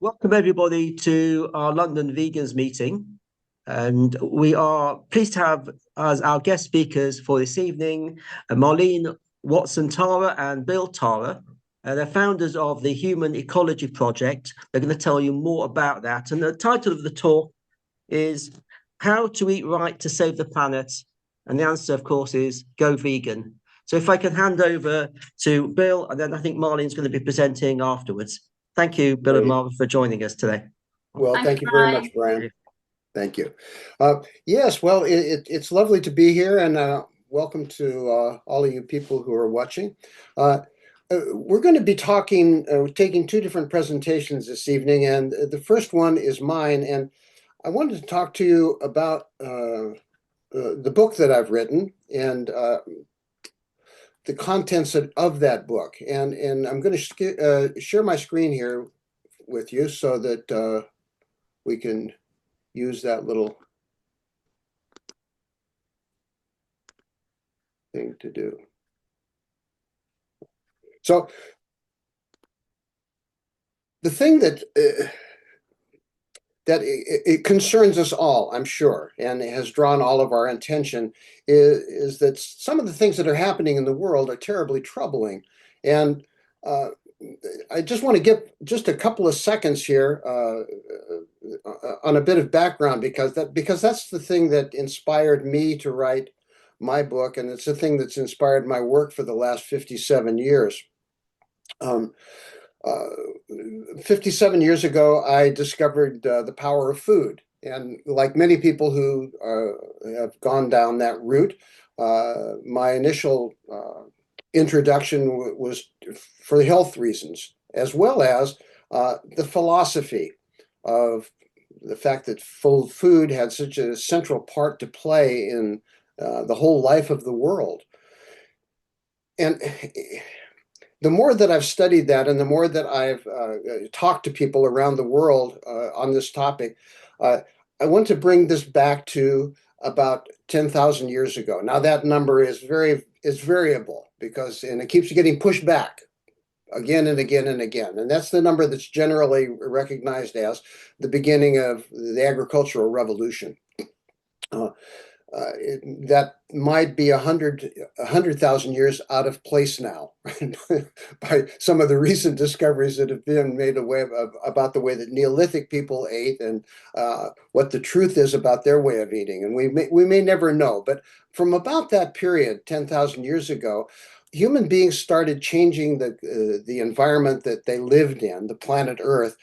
Welcome everybody to our London Vegans meeting. And we are pleased to have as our guest speakers for this evening, Marlene Watson-Tara and Bill Tara. They're founders of the Human Ecology Project. They're going to tell you more about that. And the title of the talk is How to Eat Right to Save the Planet. And the answer, of course, is go vegan. So if I can hand over to Bill, and then I think Marlene's going to be presenting afterwards. Thank you, Bill and Great. Marvin, for joining us today. Well, Thanks, thank you very much, Brian. Brian. Thank you. Yes, well, it's lovely to be here, and welcome to all of you people who are watching. We're going to be taking two different presentations this evening, and the first one is mine, and I wanted to talk to you about the book that I've written and the contents of that book. And I'm going to share my screen here with you so that we can use that little thing to do. So the thing that it concerns us all, I'm sure, and it has drawn all of our attention, is that some of the things that are happening in the world are terribly troubling. And I just want to get just a couple of seconds here on a bit of background because that's the thing that inspired me to write my book, and it's the thing that's inspired my work for the last 57 years. 57 years ago, I discovered the power of food. And like many people who have gone down that route, my initial introduction was for health reasons, as well as the philosophy of the fact that food had such a central part to play in the whole life of the world. And the more that I've studied that and the more that I've talked to people around the world on this topic, I want to bring this back to about 10,000 years ago. Now that number is variable and it keeps getting pushed back again and again and again. And that's the number that's generally recognized as the beginning of the agricultural revolution. That might be 100,000 years out of place now by some of the recent discoveries that have been made about the way that Neolithic people ate and what the truth is about their way of eating. And we may never know, but from about that period, 10,000 years ago, human beings started changing the environment that they lived in, the planet Earth,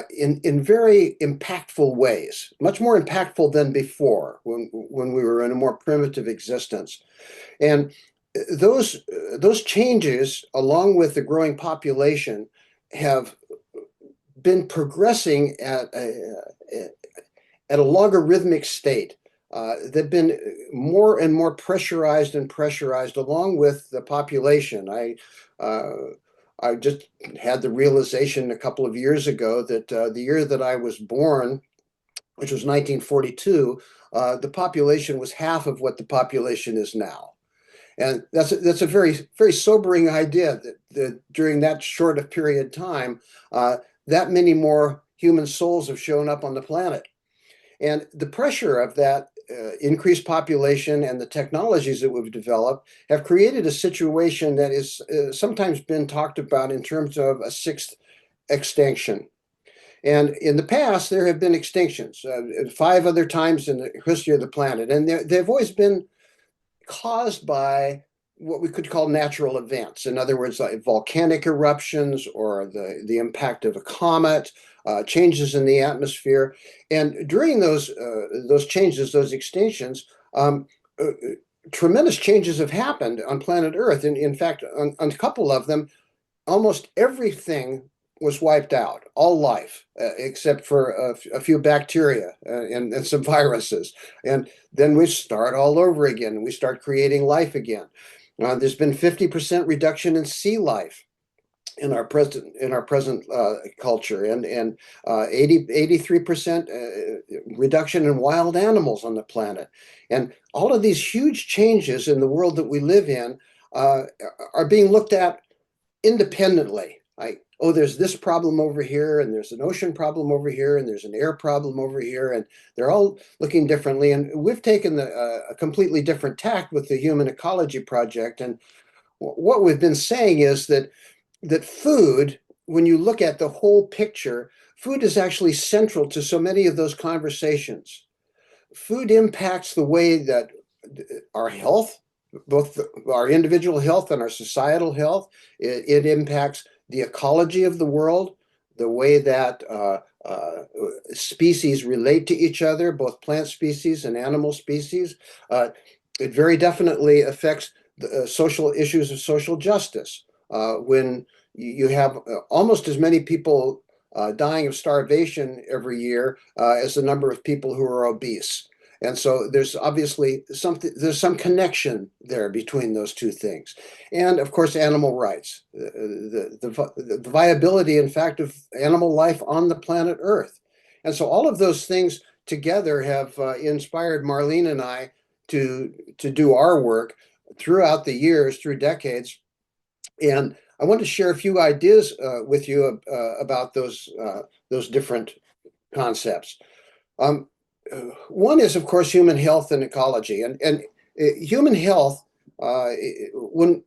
in very impactful ways, much more impactful than before when we were in a more primitive existence. And those changes, along with the growing population, have been progressing at a logarithmic state. They've been more and more pressurized along with the population. I just had the realization a couple of years ago that the year that I was born, which was 1942, the population was half of what the population is now. And that's a very, very sobering idea that during that short a period of time, that many more human souls have shown up on the planet. And the pressure of that increased population and the technologies that we've developed have created a situation that is sometimes been talked about in terms of a sixth extinction. And in the past, there have been extinctions, 5 other times in the history of the planet. And they've always been caused by what we could call natural events. In other words, like volcanic eruptions or the impact of a comet, changes in the atmosphere. And during those changes, those extinctions, tremendous changes have happened on planet Earth. And in fact, on a couple of them, almost everything was wiped out, all life, except for a few bacteria and some viruses. And then we start all over again, and we start creating life again. There's been 50% reduction in sea life in our present culture, and 83% reduction in wild animals on the planet. And all of these huge changes in the world that we live in are being looked at independently. Oh, there's this problem over here, and there's an ocean problem over here, and there's an air problem over here, and they're all looking differently. And we've taken a completely different tack with the Human Ecology Project. And what we've been saying is that food, when you look at the whole picture, food is actually central to so many of those conversations. Food impacts the way that our health, both our individual health and our societal health. It impacts the ecology of the world, the way that species relate to each other, both plant species and animal species. It very definitely affects the social issues of social justice. When you have almost as many people dying of starvation every year as the number of people who are obese. And so there's obviously some connection there between those two things. And of course, animal rights, the viability, in fact, of animal life on the planet Earth. And so all of those things together have inspired Marlene and I to do our work throughout the years, through decades. And I want to share a few ideas with you about those different concepts. Um, One is, of course, human health and ecology, and human health. When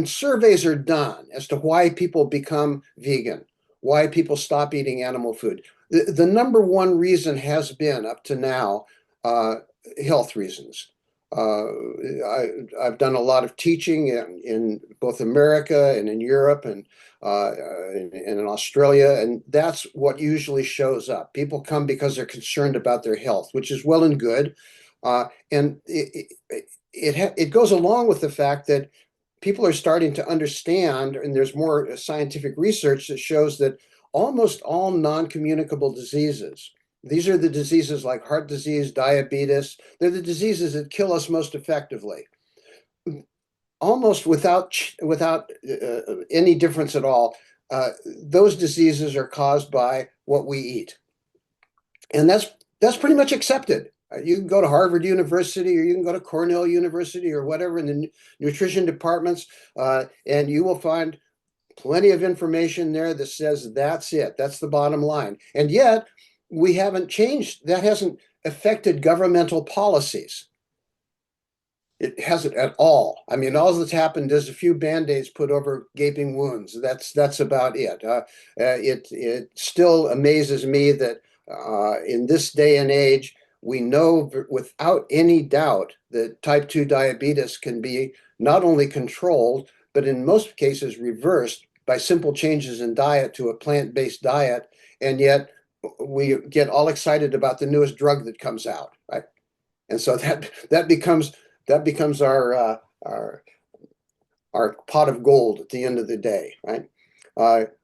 surveys are done as to why people become vegan, why people stop eating animal food, the number one reason has been up to now health reasons. Uh, I've done a lot of teaching in both America and in Europe and in Australia, and that's what usually shows up. People come because they're concerned about their health, which is well and good, and it goes along with the fact that people are starting to understand, and there's more scientific research that shows that almost all non-communicable diseases, these are the diseases like heart disease, diabetes, they're the diseases that kill us most effectively. Almost without any difference at all, those diseases are caused by what we eat, and that's pretty much accepted. You can go to Harvard University, or you can go to Cornell University, or whatever in the nutrition departments, and you will find plenty of information there that says that's it. That's the bottom line. And yet, we haven't changed. That hasn't affected governmental policies. It hasn't at all. I mean, all that's happened is a few band-aids put over gaping wounds. That's about it. It still amazes me that in this day and age, we know without any doubt that type 2 diabetes can be not only controlled, but in most cases reversed by simple changes in diet to a plant-based diet. And yet we get all excited about the newest drug that comes out, right? And so that becomes our pot of gold at the end of the day, right?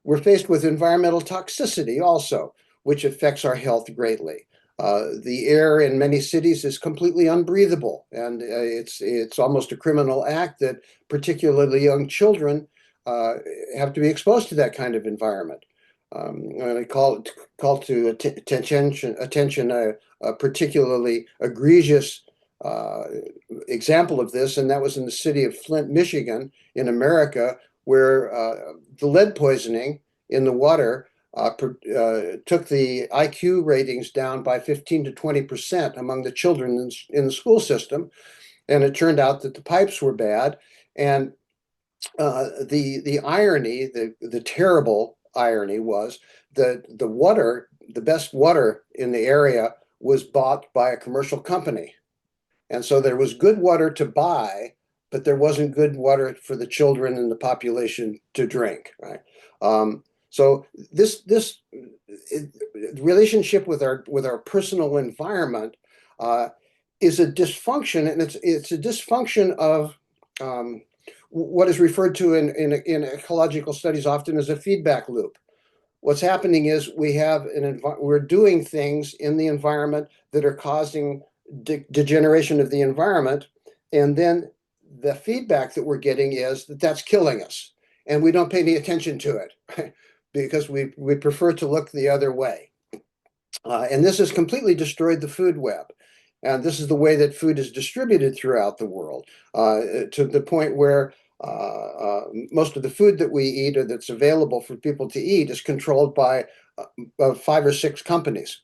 We're faced with environmental toxicity also, which affects our health greatly. The air in many cities is completely unbreathable, and it's almost a criminal act that particularly young children have to be exposed to that kind of environment. And I call to attention a particularly egregious uh, example of this, and that was in the city of Flint, Michigan, in America, where the lead poisoning in the water took the IQ ratings down by 15 to 20% among the children in the school system. And it turned out that the pipes were bad. And the irony, the terrible irony was that the best water in the area was bought by a commercial company. And so there was good water to buy, but there wasn't good water for the children and the population to drink, right? So this relationship with our personal environment is a dysfunction, and it's a dysfunction of what is referred to in ecological studies often as a feedback loop. What's happening is we're doing things in the environment that are causing degeneration of the environment, and then the feedback that we're getting is that that's killing us, and we don't pay any attention to it, right? Because we prefer to look the other way. And this has completely destroyed the food web. And this is the way that food is distributed throughout the world, to the point where Most of the food that we eat or that's available for people to eat is controlled by 5 or 6 companies.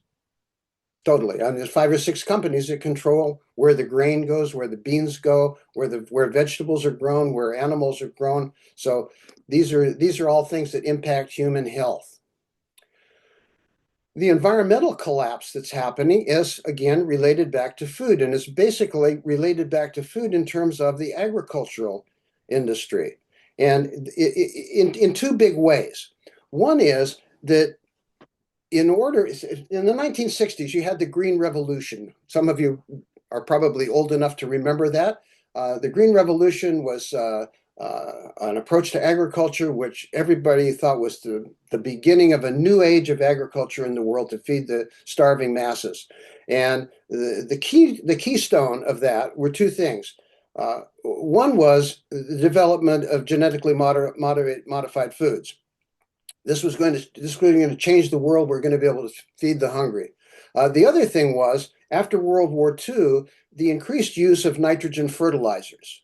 Totally. I mean, there's 5 or 6 companies that control where the grain goes, where the beans go, where vegetables are grown, where animals are grown. So these are all things that impact human health. The environmental collapse that's happening is again related back to food, and it's basically related back to food in terms of the agricultural industry, and in 2 big ways. One is that in the 1960s, you had the Green Revolution. Some of you are probably old enough to remember that. The Green Revolution was an approach to agriculture which everybody thought was the beginning of a new age of agriculture in the world to feed the starving masses. And the keystone of that were 2 things. One was the development of genetically modified foods. This was going to change the world. We're going to be able to feed the hungry. The other thing was, after World War II, the increased use of nitrogen fertilizers.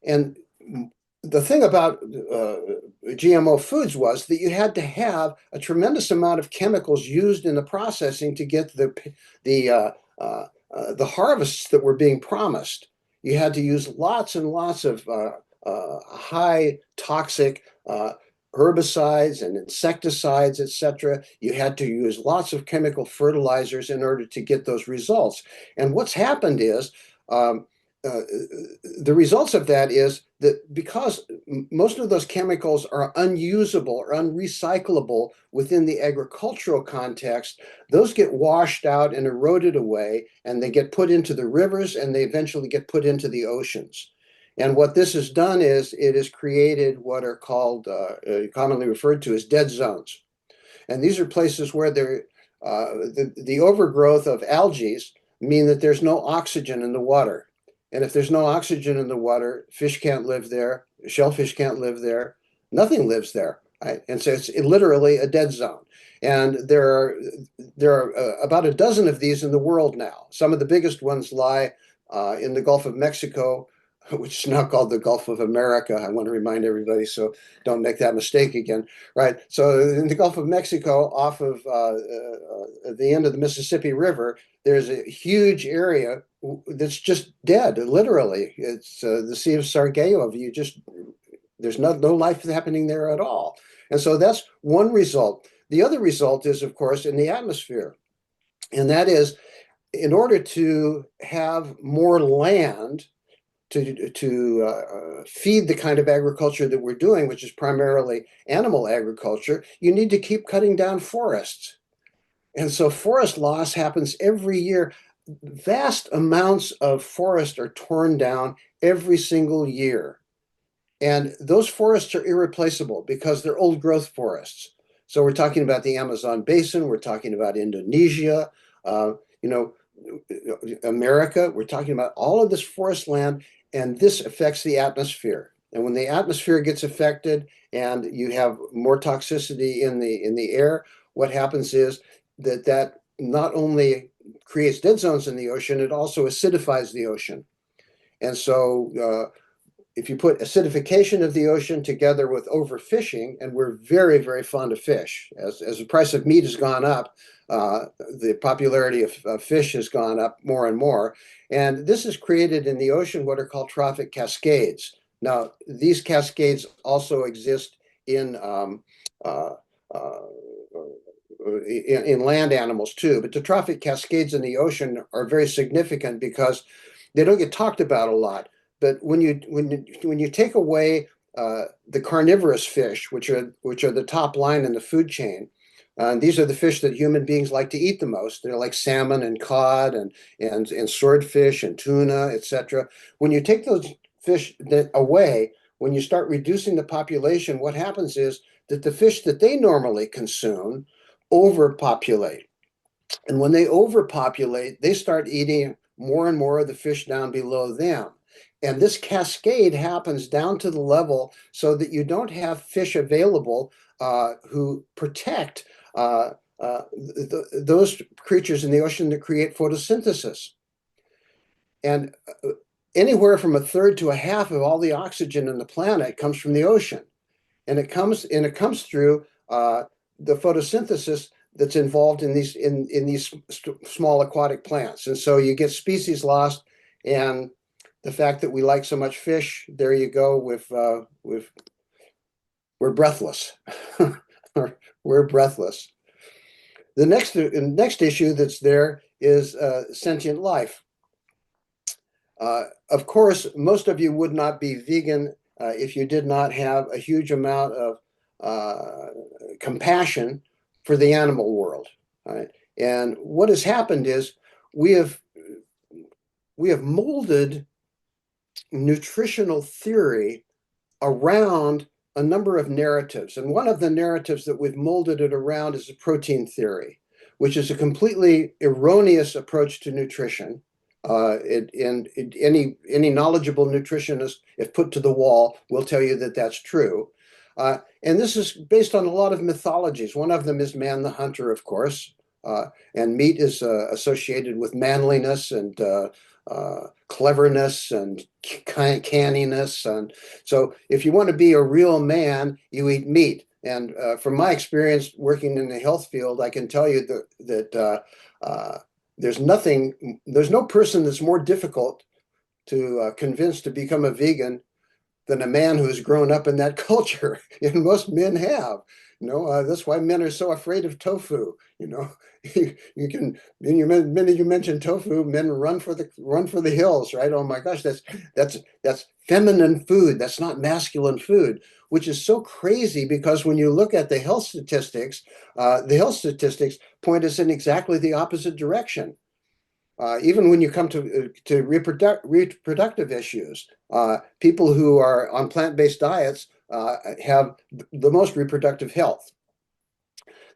And the thing about GMO foods was that you had to have a tremendous amount of chemicals used in the processing to get the harvests that were being promised. You had to use lots and lots of high toxic herbicides and insecticides, etc. You had to use lots of chemical fertilizers in order to get those results. And what's happened is the results of that is that because most of those chemicals are unusable or unrecyclable within the agricultural context, those get washed out and eroded away, and they get put into the rivers, and they eventually get put into the oceans. And what this has done is it has created what are called, commonly referred to as dead zones. And these are places where the overgrowth of algae mean that there's no oxygen in the water. And if there's no oxygen in the water, fish can't live there, shellfish can't live there, nothing lives there. Right? And so it's literally a dead zone. And there are about a dozen of these in the world now. Some of the biggest ones lie in the Gulf of Mexico, which is now called the Gulf of America. I want to remind everybody, so don't make that mistake again, right? So in the Gulf of Mexico, off of the end of the Mississippi River, there's a huge area that's just dead, literally. It's the Sea of Sargasso. There's no life happening there at all. And so that's one result. The other result is, of course, in the atmosphere. And that is, in order to have more land to feed the kind of agriculture that we're doing, which is primarily animal agriculture, you need to keep cutting down forests. And so forest loss happens every year. Vast amounts of forest are torn down every single year. And those forests are irreplaceable because they're old growth forests. So we're talking about the Amazon basin, we're talking about Indonesia, you know, America, we're talking about all of this forest land, and this affects the atmosphere. And when the atmosphere gets affected and you have more toxicity in the air, what happens is that not only creates dead zones in the ocean, it also acidifies the ocean. And so if you put acidification of the ocean together with overfishing, and we're very, very fond of fish, as the price of meat has gone up, the popularity of fish has gone up more and more. And this has created in the ocean what are called trophic cascades. Now, these cascades also exist in land animals too, but the trophic cascades in the ocean are very significant because they don't get talked about a lot. But when you take away the carnivorous fish, which are the top line in the food chain, these are the fish that human beings like to eat the most. They're like salmon and cod and swordfish and tuna, etc. When you take those fish away, when you start reducing the population, what happens is that the fish that they normally consume overpopulate. And when they overpopulate, they start eating more and more of the fish down below them. And this cascade happens down to the level so that you don't have fish available who protect those creatures in the ocean that create photosynthesis. And anywhere from a third to a half of all the oxygen in the planet comes from the ocean, and it comes through the photosynthesis that's involved in these small aquatic plants. And so you get species lost, and the fact that we like so much fish, there you go with we're breathless. We're breathless. The next issue that's there is sentient life. Of course, most of you would not be vegan if you did not have a huge amount of compassion for the animal world. Right? And what has happened is we have we have molded nutritional theory around a number of narratives. And one of the narratives that we've molded it around is the protein theory, which is a completely erroneous approach to nutrition. Any knowledgeable nutritionist, if put to the wall, will tell you that that's true. And this is based on a lot of mythologies. One of them is man the hunter, of course. And meat is associated with manliness and cleverness and canniness. And so if you want to be a real man, you eat meat. And from my experience working in the health field, I can tell you that there's no person that's more difficult to convince to become a vegan than a man who's grown up in that culture. And most men have. That's why men are so afraid of tofu. You can, when you minute you mention tofu, men run for the hills, right? Oh my gosh, that's feminine food. That's not masculine food, which is so crazy because when you look at the health statistics point us in exactly the opposite direction. Even when you come to reproductive issues, people who are on plant-based diets have the most reproductive health.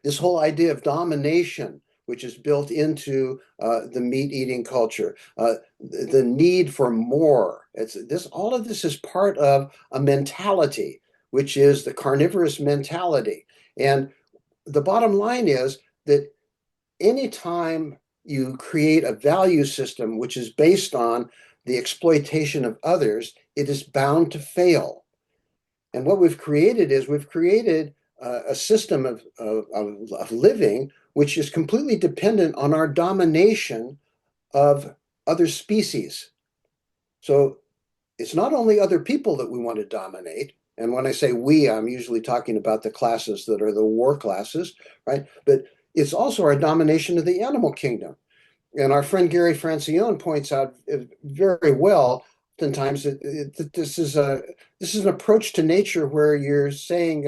This whole idea of domination, which is built into the meat-eating culture, the need for more. All of this is part of a mentality, which is the carnivorous mentality. And the bottom line is that anytime you create a value system which is based on the exploitation of others, it is bound to fail. And what we've created is a system of living which is completely dependent on our domination of other species. So it's not only other people that we want to dominate. And when I say we, I'm usually talking about the classes that are the war classes, right? But it's also our domination of the animal kingdom. And our friend Gary Francione points out very well, oftentimes, that this is an approach to nature where you're saying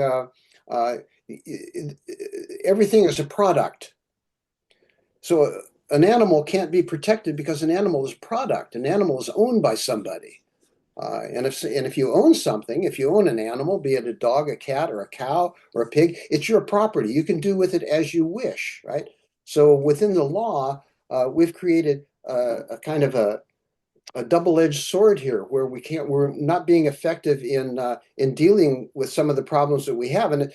everything is a product. So an animal can't be protected because an animal is product. An animal is owned by somebody. And if you own something, if you own an animal, be it a dog, a cat, or a cow, or a pig, it's your property. You can do with it as you wish, right? So within the law, we've created a kind of a double-edged sword here, where we're not being effective in dealing with some of the problems that we have. And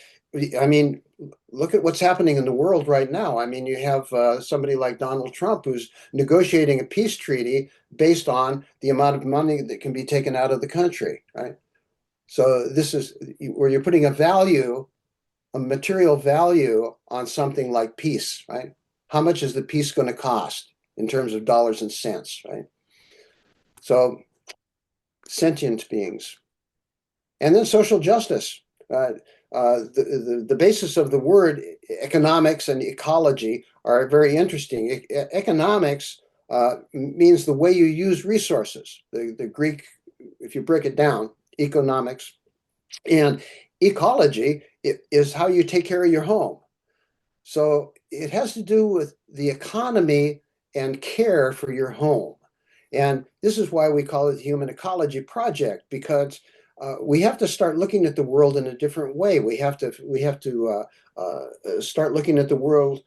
I mean, look at what's happening in the world right now. I mean, you have somebody like Donald Trump who's negotiating a peace treaty based on the amount of money that can be taken out of the country, right? So this is where you're putting a material value on something like peace, right? How much is the peace going to cost in terms of dollars and cents, right? So sentient beings. And then social justice. The basis of the word economics and ecology are very interesting. Economics means the way you use resources. The Greek, if you break it down, economics, and ecology is how you take care of your home. So it has to do with the economy and care for your home. And this is why we call it the Human Ecology Project, because we have to start looking at the world in a different way. We have to start looking at the world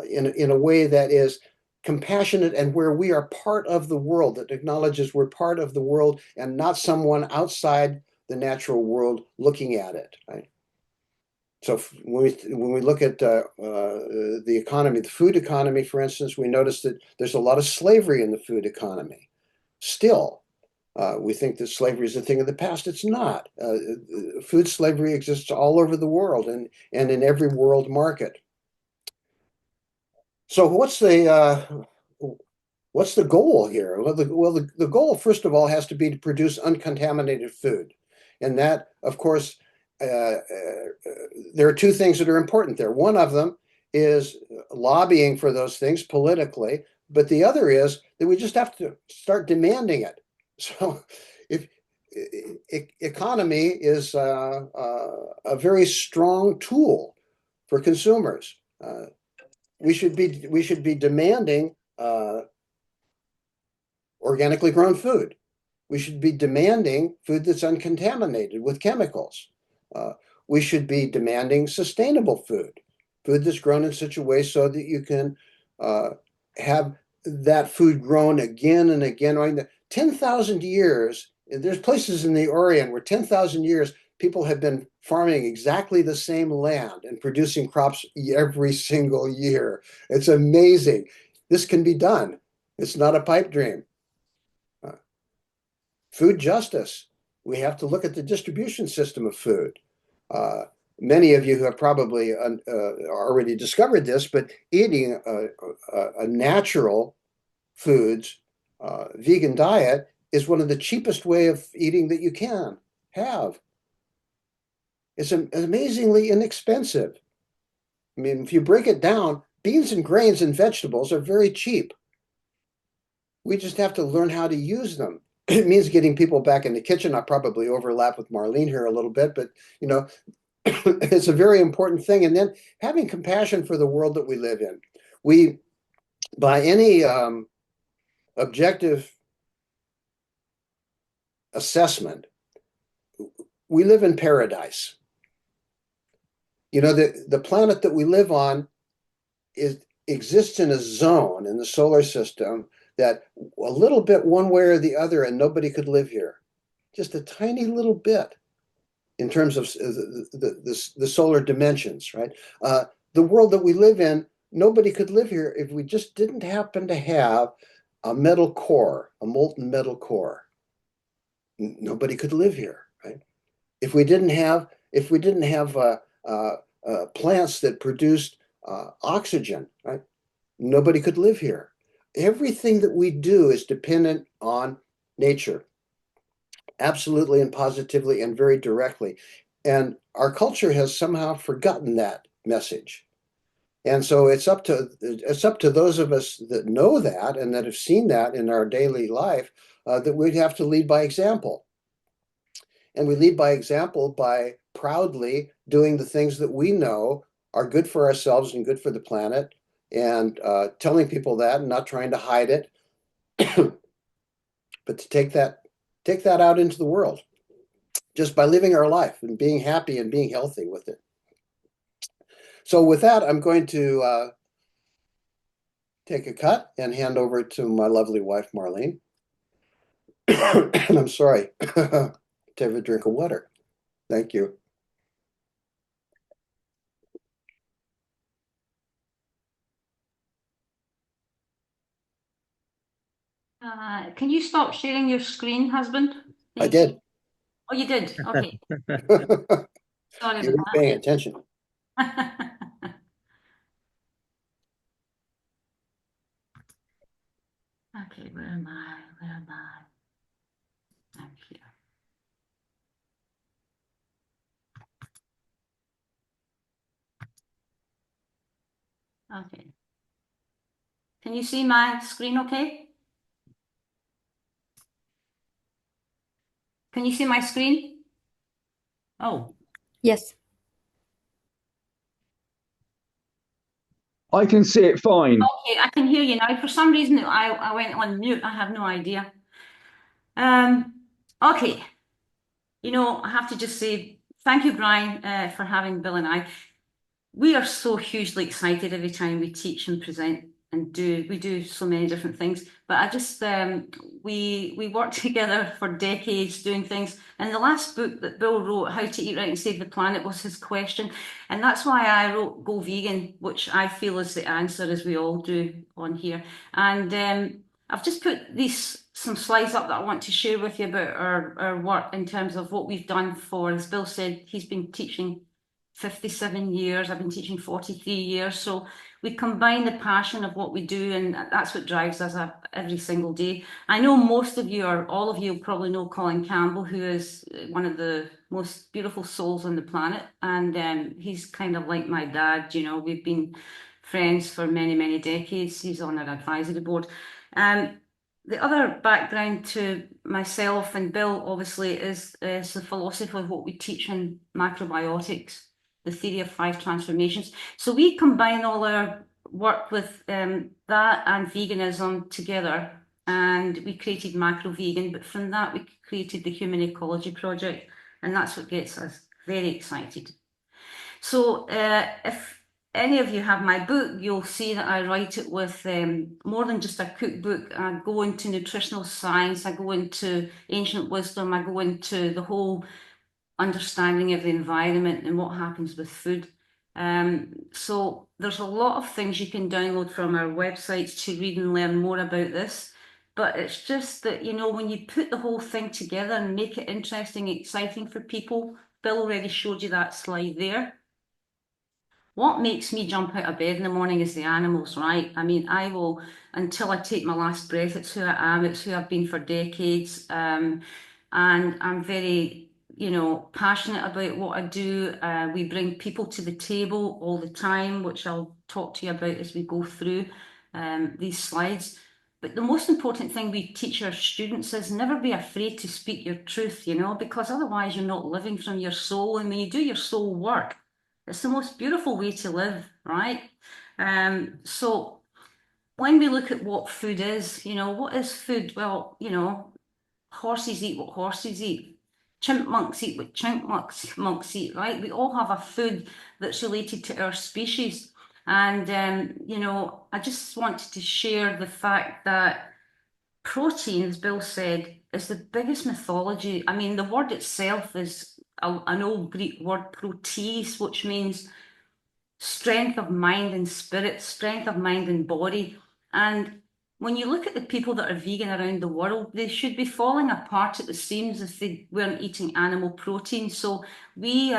in a way that is compassionate and where we are part of the world, that acknowledges we're part of the world and not someone outside the natural world looking at it, right? So when we look at the economy, the food economy, for instance, we notice that there's a lot of slavery in the food economy still. We think that slavery is a thing of the past. It's not. Food slavery exists all over the world and in every world market. So what's the goal here? The goal, first of all, has to be to produce uncontaminated food. And that, of course, there are two things that are important there. One of them is lobbying for those things politically, but the other is that we just have to start demanding it. So if economy is a very strong tool for consumers. We should be demanding organically grown food. We should be demanding food that's uncontaminated with chemicals. We should be demanding sustainable food, food that's grown in such a way so that you can have that food grown again and again. I mean, 10,000 years, there's places in the Orient where 10,000 years people have been farming exactly the same land and producing crops every single year. It's amazing. This can be done. It's not a pipe dream. Food justice. We have to look at the distribution system of food. Many of you have probably already discovered this, but eating a natural foods, vegan diet is one of the cheapest way of eating that you can have. It's amazingly inexpensive. I mean, if you break it down, beans and grains and vegetables are very cheap. We just have to learn how to use them. It means getting people back in the kitchen. I probably overlap with Marlene here a little bit, but you know, it's a very important thing. And then having compassion for the world that we live in. We, by any objective assessment, we live in paradise. You know, the planet that we live on exists in a zone in the solar system that a little bit one way or the other, and nobody could live here. Just a tiny little bit in terms of the solar dimensions, right? The world that we live in, nobody could live here if we just didn't happen to have a metal core, a molten metal core. Nobody could live here, right? If we didn't have plants that produced oxygen, right? Nobody could live here. Everything that we do is dependent on nature, absolutely and positively and very directly. And our culture has somehow forgotten that message. And so it's up to those of us that know that and that have seen that in our daily life that we'd have to lead by example. And we lead by example by proudly doing the things that we know are good for ourselves and good for the planet, and telling people that and not trying to hide it, but to take that out into the world just by living our life and being happy and being healthy with it. So with that, I'm going to take a cut and hand over to my lovely wife, Marlene. And I'm sorry to have a drink of water. Thank you. Can you stop sharing your screen, husband? I did. Oh, you did? Okay. Sorry You were paying attention. Okay, where am I? Where am I? I'm here. Okay. Can you see my screen okay? Can you see my screen? Oh. Yes. I can see it fine. Okay, I can hear you now. For some reason, I went on mute. I have no idea. Okay. You know, I have to just say thank you, Brian, for having Bill and I. We are so hugely excited every time we teach and present and we do so many different things. But I just we worked together for decades doing things. And the last book that Bill wrote, How to Eat Right and Save the Planet, was his question. And that's why I wrote Go Vegan, which I feel is the answer, as we all do on here. And I've just put these some slides up that I want to share with you about our work in terms of what we've done for, as Bill said, he's been teaching 57 years, I've been teaching 43 years. So we combine the passion of what we do, and that's what drives us every single day. I know most of you, or all of you, probably know Colin Campbell, who is one of the most beautiful souls on the planet. And he's kind of like my dad, you know, we've been friends for many, many decades. He's on our advisory board. The other background to myself and Bill, obviously, is the philosophy of what we teach in macrobiotics, the theory of 5 transformations. So we combine all our work with that and veganism together, and we created Macro Vegan, but from that we created the Human Ecology Project, and that's what gets us very excited. So if any of you have my book, you'll see that I write it with more than just a cookbook. I go into nutritional science, I go into ancient wisdom, I go into the whole understanding of the environment and what happens with food. So there's a lot of things you can download from our websites to read and learn more about this. But it's just that, you know, when you put the whole thing together and make it interesting, exciting for people, Bill already showed you that slide there. What makes me jump out of bed in the morning is the animals, right? I mean, I will, until I take my last breath, it's who I am, it's who I've been for decades. And I'm very, you know, passionate about what I do. We bring people to the table all the time, which I'll talk to you about as we go through these slides. But the most important thing we teach our students is never be afraid to speak your truth, you know, because otherwise you're not living from your soul. And when you do your soul work, it's the most beautiful way to live, right? So when we look at what food is, you know, what is food? Well, you know, horses eat what horses eat. Chipmunks eat what chipmunks eat, right? We all have a food that's related to our species. And, you know, I just wanted to share the fact that protein, as Bill said, is the biggest mythology. I mean, the word itself is an old Greek word, proteis, which means strength of mind and spirit, strength of mind and body. And when you look at the people that are vegan around the world, they should be falling apart at the seams if they weren't eating animal protein. So we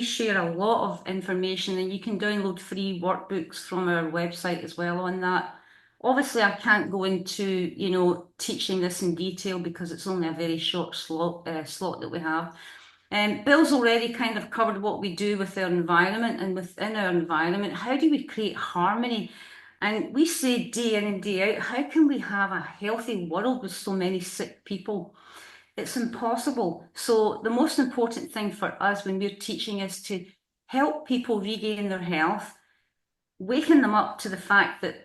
share a lot of information, and you can download free workbooks from our website as well on that. Obviously, I can't go into, you know, teaching this in detail because it's only a very short slot that we have. Bill's already kind of covered what we do with our environment, and within our environment, how do we create harmony? And we say day in and day out, how can we have a healthy world with so many sick people? It's impossible. So the most important thing for us when we're teaching is to help people regain their health, waking them up to the fact that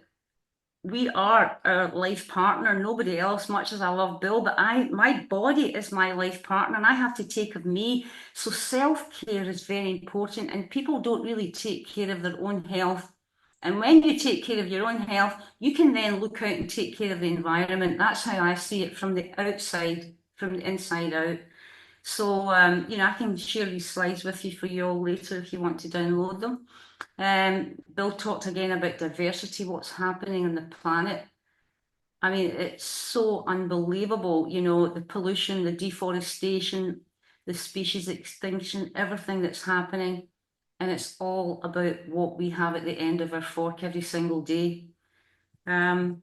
we are our life partner, nobody else, much as I love Bill, but my body is my life partner and I have to take of me. So self-care is very important, and people don't really take care of their own health. And when you take care of your own health, you can then look out and take care of the environment. That's how I see it, from the outside, from the inside out. So, you know, I can share these slides with you for you all later if you want to download them. Bill talked again about diversity, what's happening on the planet. I mean, it's so unbelievable, you know, the pollution, the deforestation, the species extinction, everything that's happening. And it's all about what we have at the end of our fork every single day. I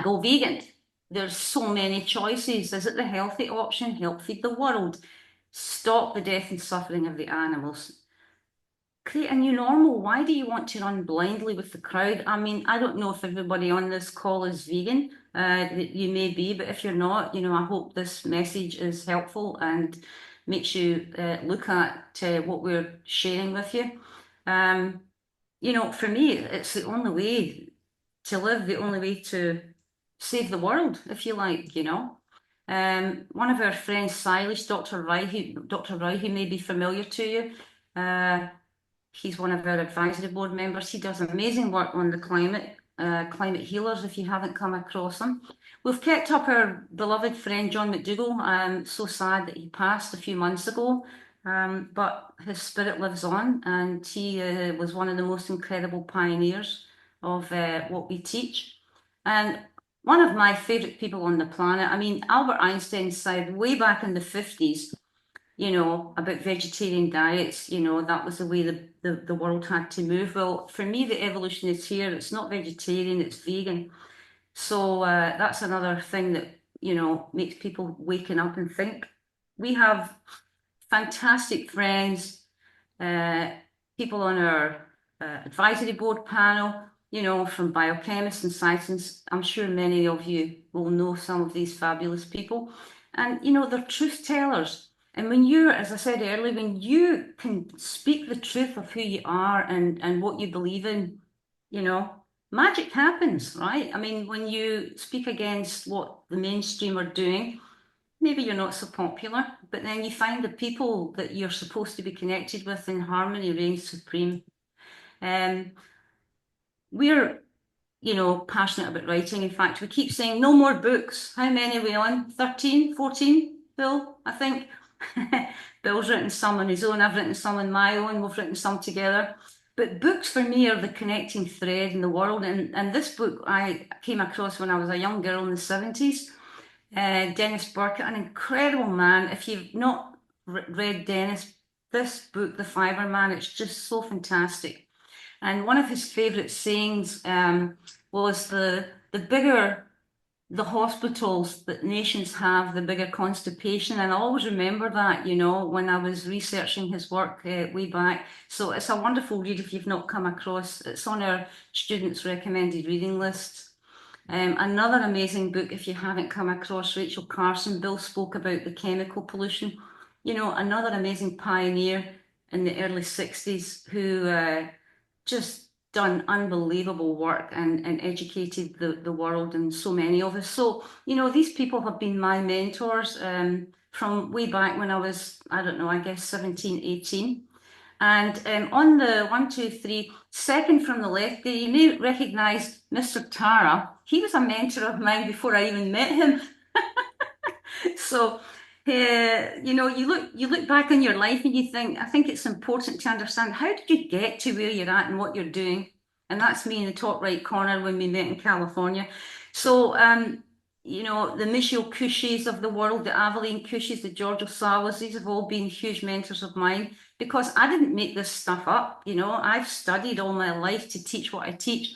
go vegan. There's so many choices. Is it the healthy option? Help feed the world. Stop the death and suffering of the animals. Create a new normal. Why do you want to run blindly with the crowd? I mean, I don't know if everybody on this call is vegan. You may be, but if you're not, you know, I hope this message is helpful and makes you look at what we're sharing with you. You know, for me, it's the only way to live, the only way to save the world, if you like, you know. One of our friends, Silas, Dr. Roy, who may be familiar to you, he's one of our advisory board members. He does amazing work on the climate healers, if you haven't come across him. We've kept up our beloved friend John McDougall. I'm so sad that he passed a few months ago, but his spirit lives on, and he was one of the most incredible pioneers of what we teach. And one of my favorite people on the planet. I mean, Albert Einstein said way back in the 50s, about vegetarian diets, that was the way the world had to move. Well, for me, the evolution is here. It's not vegetarian, it's vegan. So that's another thing that, makes people waking up and think. We have fantastic friends, uh, people on our advisory board panel, from biochemists and scientists. I'm sure many of you will know some of these fabulous people. And, they're truth tellers. And when you're, as I said earlier, when you can speak the truth of who you are and what you believe in, magic happens, right? I mean, when you speak against what the mainstream are doing, maybe you're not so popular, but then you find the people that you're supposed to be connected with in harmony reigns supreme. Um, we're, passionate about writing. In fact, we keep saying no more books. How many are we on? 13, 14, Bill, I think. Bill's written some on his own. I've written some on my own. We've written some together. But books for me are the connecting thread in the world. And this book I came across when I was a young girl in the 70s. Dennis Burke, an incredible man. If you've not read Dennis, this book, The Fiber Man, it's just so fantastic. And one of his favourite sayings was the bigger the hospitals that nations have, the bigger constipation. And I always remember that, when I was researching his work way back. So it's a wonderful read if you've not come across. It's on our students' recommended reading list. Another amazing book, if you haven't come across, Rachel Carson. Bill spoke about the chemical pollution. Another amazing pioneer in the early 60s who just done unbelievable work and educated the world and so many of us. So, these people have been my mentors from way back when I was, I don't know, I guess 17, 18. And on the 1, 2, 3, second from the left there, you may recognise Mr. Tara. He was a mentor of mine before I even met him. So, you look back on your life and you think, I think it's important to understand how did you get to where you're at and what you're doing. And that's me in the top right corner when we met in California. So, the Michio Kushis of the world, the Aveline Kushis, the George Osawas, these have all been huge mentors of mine because I didn't make this stuff up. I've studied all my life to teach what I teach.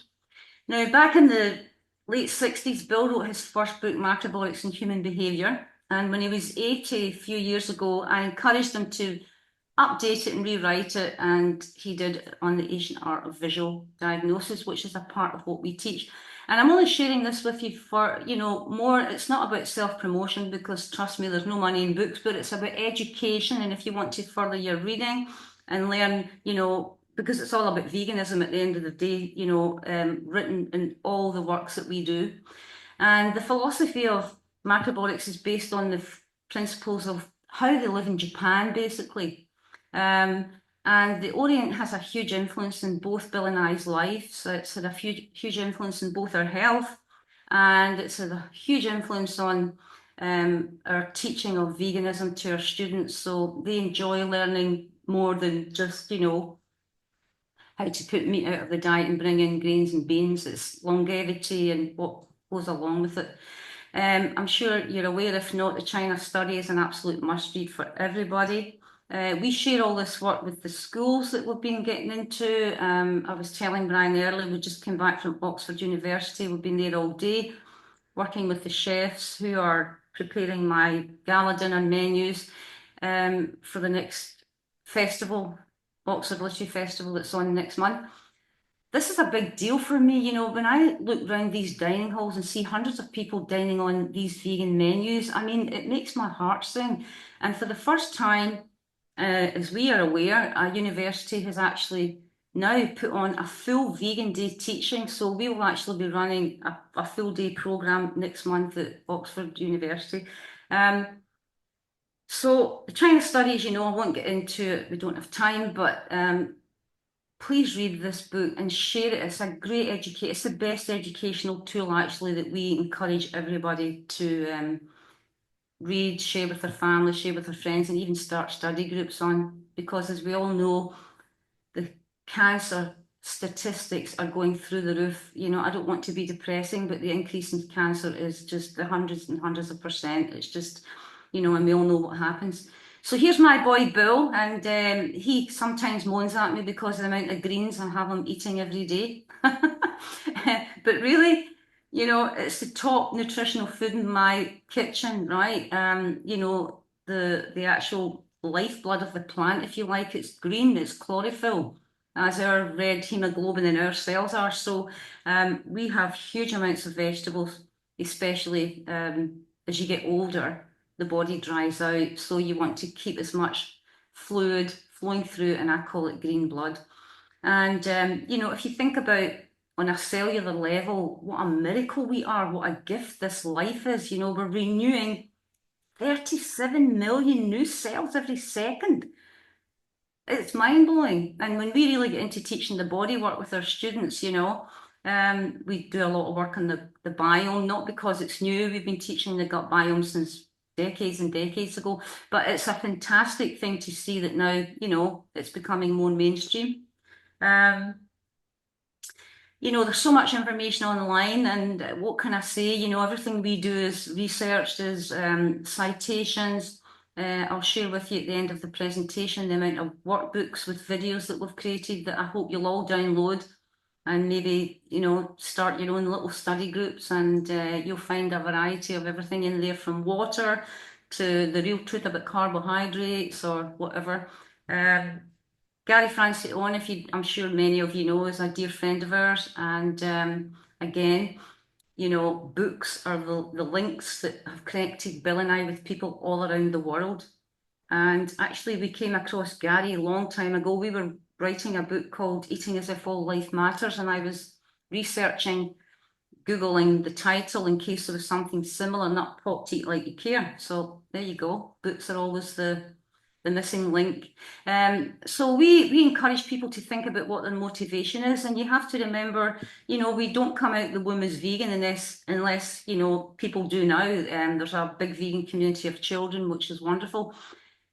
Now, back in the late 60s, Bill wrote his first book, Macrobiotics and Human Behaviour. And when he was 80 a few years ago, I encouraged him to update it and rewrite it. And he did on the ancient art of visual diagnosis, which is a part of what we teach. And I'm only sharing this with you for, more, it's not about self-promotion because trust me, there's no money in books, but it's about education. And if you want to further your reading and learn, because it's all about veganism at the end of the day, written in all the works that we do. And the philosophy of macrobiotics is based on the principles of how they live in Japan, basically. And the Orient has a huge influence in both Bill and I's lives. So it's had a huge influence in both our health, and it's had a huge influence on our teaching of veganism to our students. So they enjoy learning more than just, how to put meat out of the diet and bring in grains and beans. It's longevity and what goes along with it. I'm sure you're aware, if not, the China study is an absolute must read for everybody. We share all this work with the schools that we've been getting into. I was telling Brian earlier, we just came back from Oxford University. We've been there all day, working with the chefs who are preparing my gala dinner menus for the next festival, Oxford Literary Festival that's on next month. This is a big deal for me, when I look around these dining halls and see hundreds of people dining on these vegan menus, I mean, it makes my heart sing. And for the first time, as we are aware, a university has actually now put on a full vegan day teaching. So we will actually be running a full day programme next month at Oxford University. So the China studies, I won't get into it, we don't have time, but please read this book and share it. It's a great it's the best educational tool actually that we encourage everybody to read, share with their family, share with their friends, and even start study groups on, because as we all know, the cancer statistics are going through the roof. You know, I don't want to be depressing, but the increase in cancer is just the hundreds and hundreds of percent. It's just, you know, and we all know what happens. So here's my boy Bill, and he sometimes moans at me because of the amount of greens I have him eating every day. But really, you know, it's the top nutritional food in my kitchen, right? You know, the actual lifeblood of the plant, if you like. It's green, it's chlorophyll, as our red hemoglobin in our cells are. So we have huge amounts of vegetables, especially as you get older, the body dries out. So you want to keep as much fluid flowing through, and I call it green blood. And, you know, if you think about on a cellular level, what a miracle we are, what a gift this life is. You know, we're renewing 37 million new cells every second. It's mind blowing. And when we really get into teaching the body work with our students, you know, we do a lot of work on the biome, not because it's new. We've been teaching the gut biome since decades and decades ago, but it's a fantastic thing to see that now, you know, it's becoming more mainstream. You know, there's so much information online, and what can I say? You know, everything we do is researched, is citations. I'll share with you at the end of the presentation the amount of workbooks with videos that we've created that I hope you'll all download and maybe, you know, start your own little study groups, and you'll find a variety of everything in there, from water to the real truth about carbohydrates or whatever. Gary Francione, I'm sure many of you know, is a dear friend of ours. And again, you know, books are the links that have connected Bill and I with people all around the world. And actually, we came across Gary a long time ago. We were writing a book called Eating as If All Life Matters, and I was researching, Googling the title in case there was something similar, not Pop to Eat Like You Care. So there you go. Books are always the missing link. So we encourage people to think about what their motivation is, and you have to remember, you know, we don't come out the womb as vegan unless you know, people do now. There's a big vegan community of children, which is wonderful.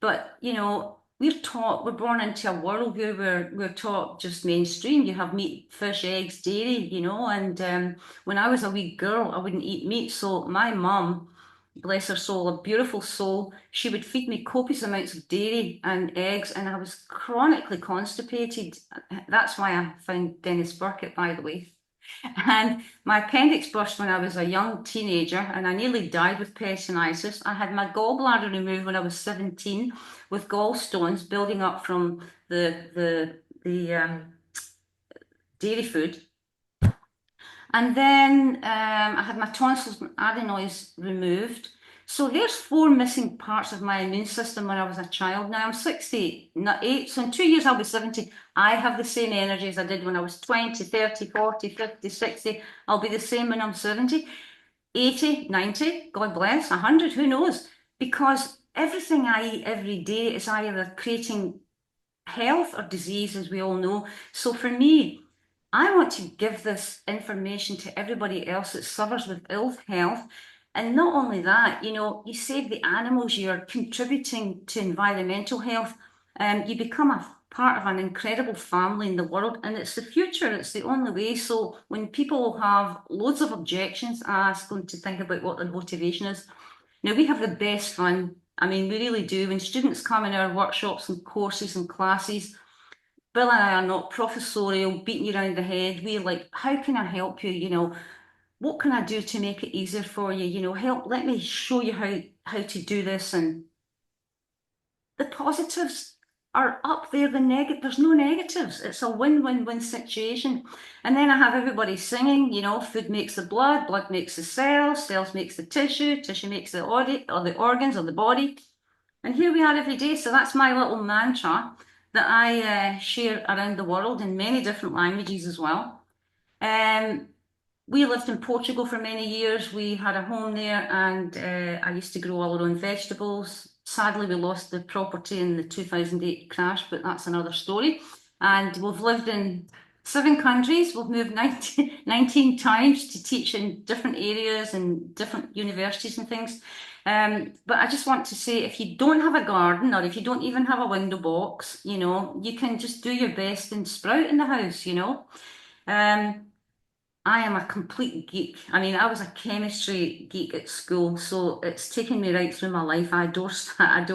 But you know, we're born into a world where we're taught just mainstream. You have meat, fish, eggs, dairy, you know. And when I was a wee girl, I wouldn't eat meat. So my mum, bless her soul, a beautiful soul, she would feed me copious amounts of dairy and eggs, and I was chronically constipated. That's why I found Dennis Burkitt, by the way. And my appendix burst when I was a young teenager, and I nearly died with peritonitis. I had my gallbladder removed when I was 17 with gallstones building up from the dairy food. And then I had my tonsils and adenoids removed. So there's 4 missing parts of my immune system when I was a child. Now I'm 68, so in 2 years I'll be 70. I have the same energy as I did when I was 20, 30, 40, 50, 60. I'll be the same when I'm 70, 80, 90, God bless, 100, who knows? Because everything I eat every day is either creating health or disease, as we all know. So for me, I want to give this information to everybody else that suffers with ill health. And not only that, you know, you save the animals, you're contributing to environmental health, you become a part of an incredible family in the world, and it's the future, it's the only way. So when people have loads of objections, I ask them to think about what their motivation is. Now, we have the best fun. I mean, we really do. When students come in our workshops and courses and classes, Bill and I are not professorial, beating you around the head. We're like, how can I help you? You know, what can I do to make it easier for you? You know, let me show you how to do this. And the positives are up there. There's no negatives. It's a win-win-win situation. And then I have everybody singing, you know, food makes the blood makes the cells makes the tissue makes the organs or the body. And here we are every day. So that's my little mantra that I share around the world in many different languages as well. We lived in Portugal for many years. We had a home there, and I used to grow all our own vegetables. Sadly, we lost the property in the 2008 crash, but that's another story. And we've lived in 7 countries. We've moved 19 times to teach in different areas and different universities and things. But I just want to say, if you don't have a garden or if you don't even have a window box, you know, you can just do your best and sprout in the house, you know. I am a complete geek. I mean, I was a chemistry geek at school, so it's taken me right through my life. I adore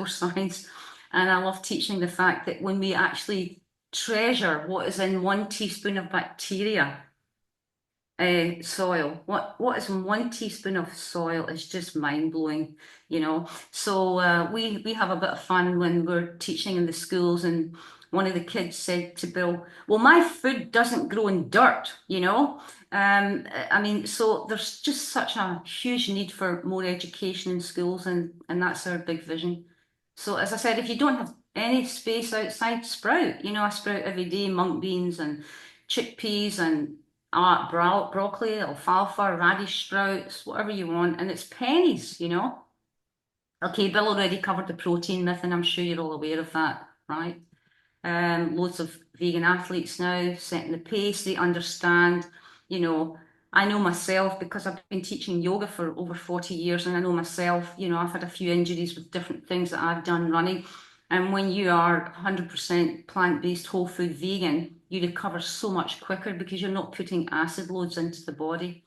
science, and I love teaching the fact that when we actually treasure what is in 1 teaspoon of bacteria, soil. What is in 1 teaspoon of soil is just mind blowing, you know. So we have a bit of fun when we're teaching in the schools, and one of the kids said to Bill, "Well, my food doesn't grow in dirt, you know." I mean, so there's just such a huge need for more education in schools, and that's our big vision. So as I said, if you don't have any space outside, sprout. You know, I sprout every day, mung beans and chickpeas and broccoli, alfalfa, radish sprouts, whatever you want, and it's pennies, you know. Okay, Bill already covered the protein myth, and I'm sure you're all aware of that, right? Loads of vegan athletes now setting the pace. They understand, you know, I know myself because I've been teaching yoga for over 40 years, and I know myself, you know, I've had a few injuries with different things that I've done running. And when you are 100% plant-based, whole food vegan, you recover so much quicker because you're not putting acid loads into the body.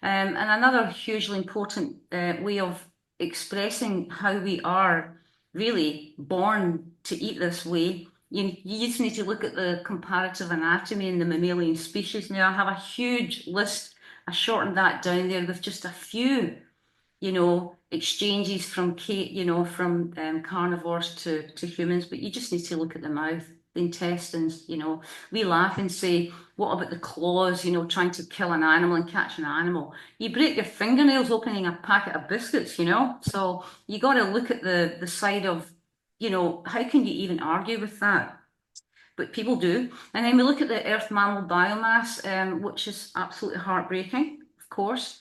And another hugely important way of expressing how we are really born to eat this way, you just need to look at the comparative anatomy in the mammalian species. Now, I have a huge list. I shortened that down there with just a few, you know, exchanges from carnivores to humans, but you just need to look at the mouth, the intestines, you know. We laugh and say, what about the claws, you know, trying to kill an animal and catch an animal? You break your fingernails opening a packet of biscuits, you know. So you got to look at the side of, you know, how can you even argue with that? But people do. And then we look at the earth mammal biomass, which is absolutely heartbreaking, of course.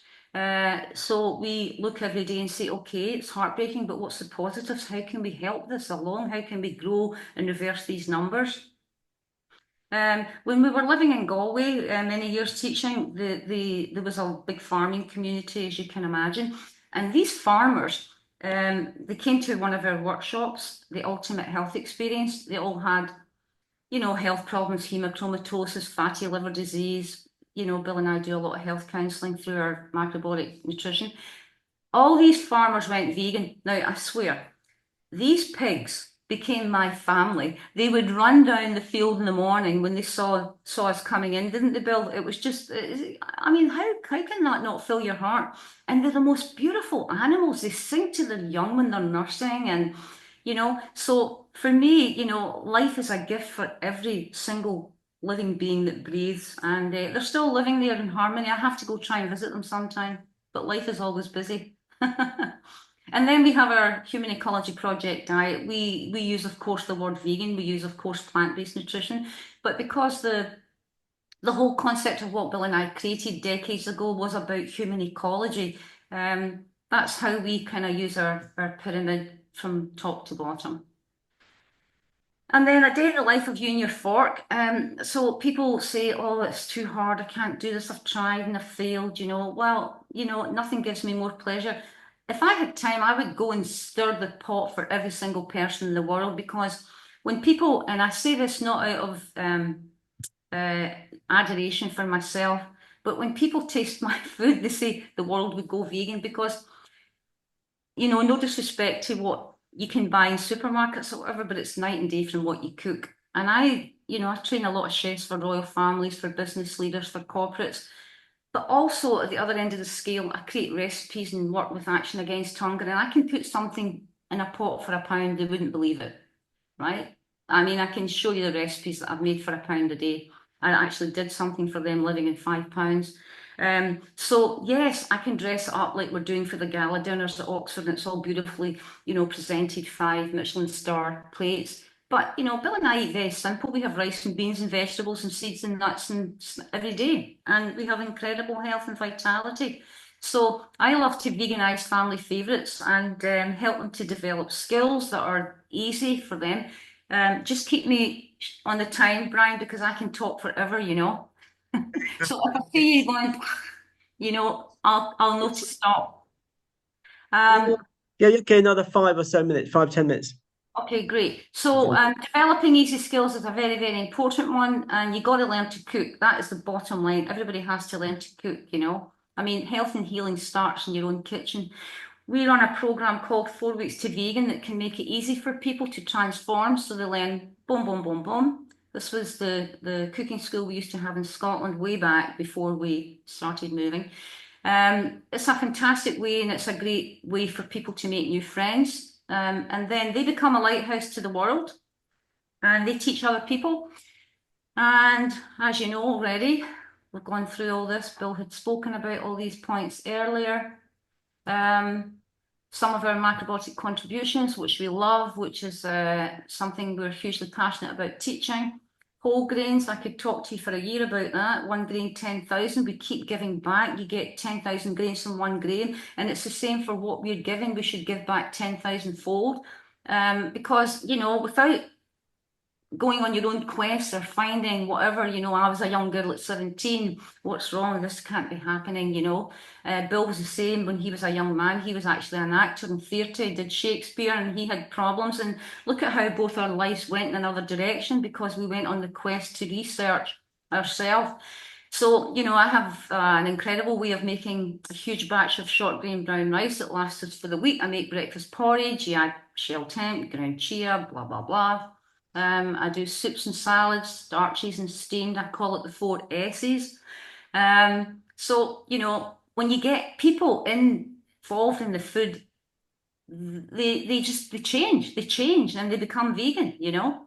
So we look every day and say, okay, it's heartbreaking, but what's the positives? How can we help this along? How can we grow and reverse these numbers? When we were living in Galway, many years teaching, there was a big farming community, as you can imagine. And these farmers, they came to one of our workshops, the Ultimate Health Experience. They all had, you know, health problems, hemochromatosis, fatty liver disease. You know, Bill and I do a lot of health counselling through our macrobiotic nutrition. All these farmers went vegan. Now, I swear, these pigs became my family. They would run down the field in the morning when they saw us coming in, didn't they, Bill? It was just, I mean, how can that not fill your heart? And they're the most beautiful animals. They sing to their young when they're nursing, and you know. So for me, you know, life is a gift for every single living being that breathes, and they're still living there in harmony. I have to go try and visit them sometime, but life is always busy. And then we have our Human Ecology Project diet. We use, of course, the word vegan. We use, of course, plant-based nutrition. But because the whole concept of what Bill and I created decades ago was about human ecology, that's how we kind of use our pyramid from top to bottom. And then a day in the life of you and your fork. So people say, oh, it's too hard. I can't do this. I've tried and I've failed, you know. Well, you know, nothing gives me more pleasure. If I had time, I would go and stir the pot for every single person in the world, because when people, and I say this not out of adoration for myself, but when people taste my food, they say the world would go vegan, because, you know, no disrespect to what you can buy in supermarkets or whatever, but it's night and day from what you cook. And you know, I train a lot of chefs for royal families, for business leaders, for corporates, but also at the other end of the scale, I create recipes and work with Action Against Hunger, and I can put something in a pot for £1, they wouldn't believe it, right? I mean, I can show you the recipes that I've made for £1 a day. I actually did something for them living in £5. So yes, I can dress it up like we're doing for the gala dinners at Oxford, and it's all beautifully, you know, presented, 5 Michelin star plates. But, you know, Bill and I eat very simple. We have rice and beans and vegetables and seeds and nuts and every day, and we have incredible health and vitality. So I love to veganise family favourites and help them to develop skills that are easy for them. Just keep me on the time, Brian, because I can talk forever, you know. So if I see you going, you know, I'll know to stop. Yeah, okay, another 5 or so minutes, 5, 10 minutes. Okay, great. So developing easy skills is a very, very important one, and you got to learn to cook. That is the bottom line. Everybody has to learn to cook, you know. I mean, health and healing starts in your own kitchen. We run a program called 4 Weeks to Vegan that can make it easy for people to transform, so they learn boom, boom, boom, boom. This was the cooking school we used to have in Scotland way back before we started moving. It's a fantastic way, and it's a great way for people to make new friends. And then they become a lighthouse to the world, and they teach other people. And as you know already, we've gone through all this. Bill had spoken about all these points earlier. Some of our macrobiotic contributions, which we love, which is something we're hugely passionate about teaching. Whole grains, I could talk to you for a year about that. 1 grain, 10,000. We keep giving back. You get 10,000 grains from 1 grain, and it's the same for what we're giving. We should give back 10,000 fold, because you know, without going on your own quest or finding whatever, you know, I was a young girl at 17, what's wrong? This can't be happening, you know. Bill was the same when he was a young man. He was actually an actor in theatre, he did Shakespeare, and he had problems. And look at how both our lives went in another direction because we went on the quest to research ourselves. So, you know, I have an incredible way of making a huge batch of short grain brown rice that lasts us for the week. I make breakfast porridge, you add shell temp, ground chia, blah, blah, blah. I do soups and salads, starches and steamed. I call it the 4 S's. So, you know, when you get people involved in the food, they change and they become vegan, you know.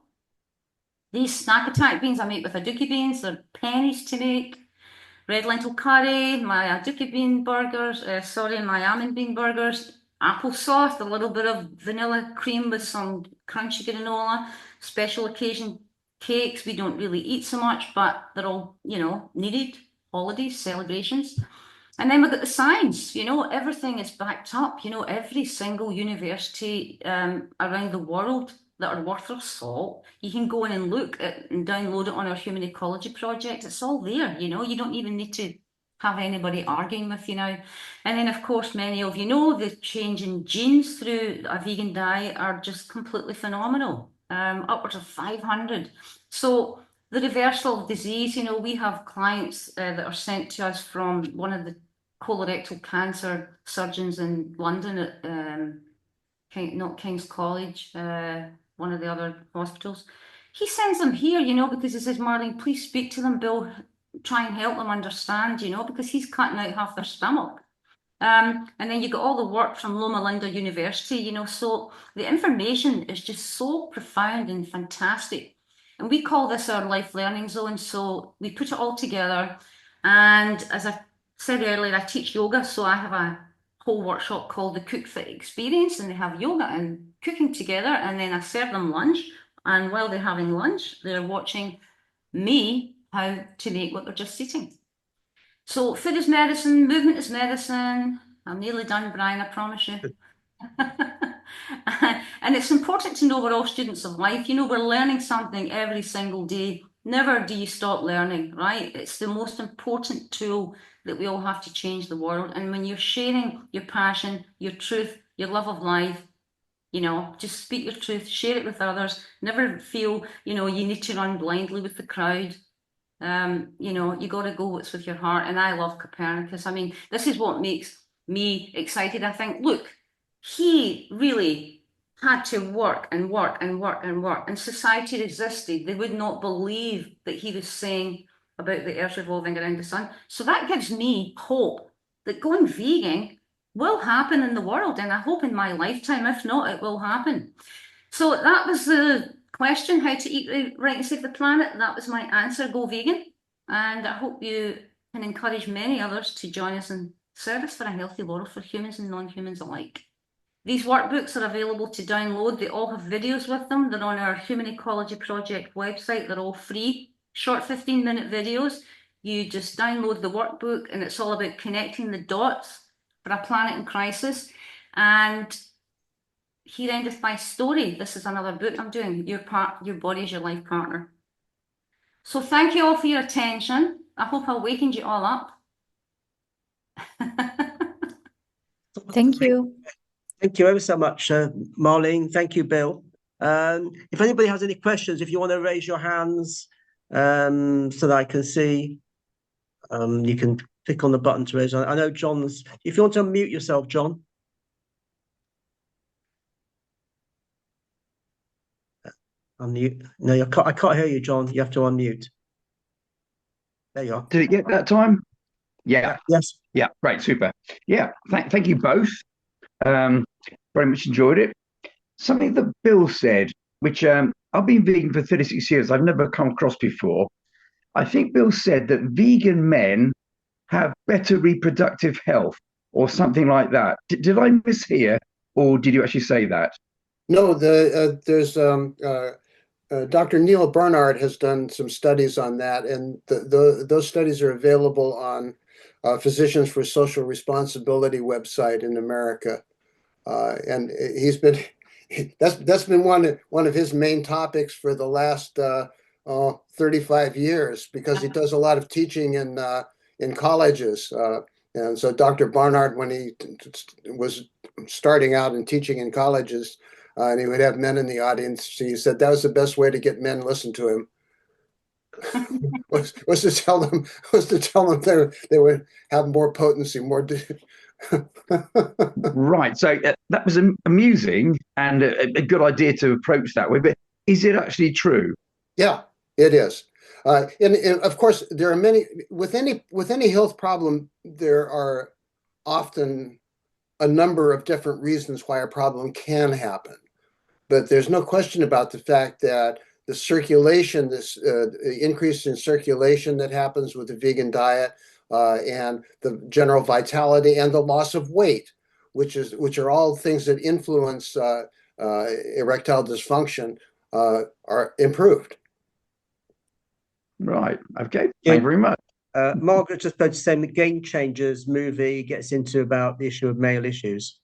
These snack attack beans I make with aduki beans, they're pennies to make. Red lentil curry, my aduki bean burgers, my almond bean burgers, applesauce, a little bit of vanilla cream with some crunchy granola, special occasion cakes. We don't really eat so much, but they're all, you know, needed, holidays, celebrations. And then we've got the science, you know, everything is backed up. You know, every single university around the world that are worth their salt, you can go in and look at and download it on our Human Ecology Project. It's all there, you know, you don't even need to have anybody arguing with you now. And then, of course, many of you know the change in genes through a vegan diet are just completely phenomenal, upwards of 500. So the reversal of disease, you know, we have clients that are sent to us from one of the colorectal cancer surgeons in London at not King's College, one of the other hospitals. He sends them here, you know, because he says, Marlene, please speak to them, Bill, try and help them understand, you know, because he's cutting out half their stomach. And then you got all the work from Loma Linda University, you know, so the information is just so profound and fantastic. And we call this our life learning zone. So we put it all together. And as I said earlier, I teach yoga. So I have a whole workshop called the Cook Fit Experience, and they have yoga and cooking together. And then I serve them lunch. And while they're having lunch, they're watching me how to make what they're just eating. So food is medicine, movement is medicine. I'm nearly done, Brian, I promise you. And it's important to know we're all students of life. You know, we're learning something every single day. Never do you stop learning, right? It's the most important tool that we all have to change the world. And when you're sharing your passion, your truth, your love of life, you know, just speak your truth, share it with others. Never feel, you know, you need to run blindly with the crowd. You know, you got to go what's with your heart. And I love Copernicus. I mean, this is what makes me excited. I think, look, he really had to work and work and work and work, and society resisted. They would not believe that he was saying about the earth revolving around the sun. So that gives me hope that going vegan will happen in the world. And I hope in my lifetime, if not, it will happen. So that was the question, how to eat right and save the planet. That was my answer, go vegan. And I hope you can encourage many others to join us in service for a healthy world for humans and non-humans alike. These workbooks are available to download. They all have videos with them. They're on our Human Ecology Project website. They're all free, short 15-minute videos. You just download the workbook, and it's all about connecting the dots for a planet in crisis. And Here endeth my story. This is another book I'm doing. Your body is your life partner. So thank you all for your attention. I hope I wakened you all up. Thank you. Thank you ever so much, Marlene. Thank you, Bill. If anybody has any questions, if you want to raise your hands so that I can see, you can click on the button to raise. I know John's. If you want to unmute yourself, John. Unmute. No, I can't hear you, John. You have to unmute. There you are. Did it get that time? Yeah. Yes. Yeah. Great. Super. Yeah. Thank you both. Very much enjoyed it. Something that Bill said, which I've been vegan for 36 years. I've never come across before. I think Bill said that vegan men have better reproductive health or something like that. Did I mishear, or did you actually say that? No, there's Dr. Neil Barnard has done some studies on that, and those studies are available on Physicians for Social Responsibility website in America. And he's been that's been one of his main topics for the last 35 years, because he does a lot of teaching in colleges. And so Dr. Barnard, when he was starting out and teaching in colleges, and he would have men in the audience, he said that was the best way to get men to listen to him. was to tell them they would have more potency, more. Right. So that was amusing and a good idea to approach that way. But is it actually true? Yeah, it is. And of course, there are many with any health problem. There are often a number of different reasons why a problem can happen, but there's no question about the fact that the circulation, this increase in circulation that happens with the vegan diet, and the general vitality and the loss of weight, which are all things that influence erectile dysfunction, are improved. Right. Okay. Thank you very much. Margaret just posted saying the Game Changers movie gets into about the issue of male issues.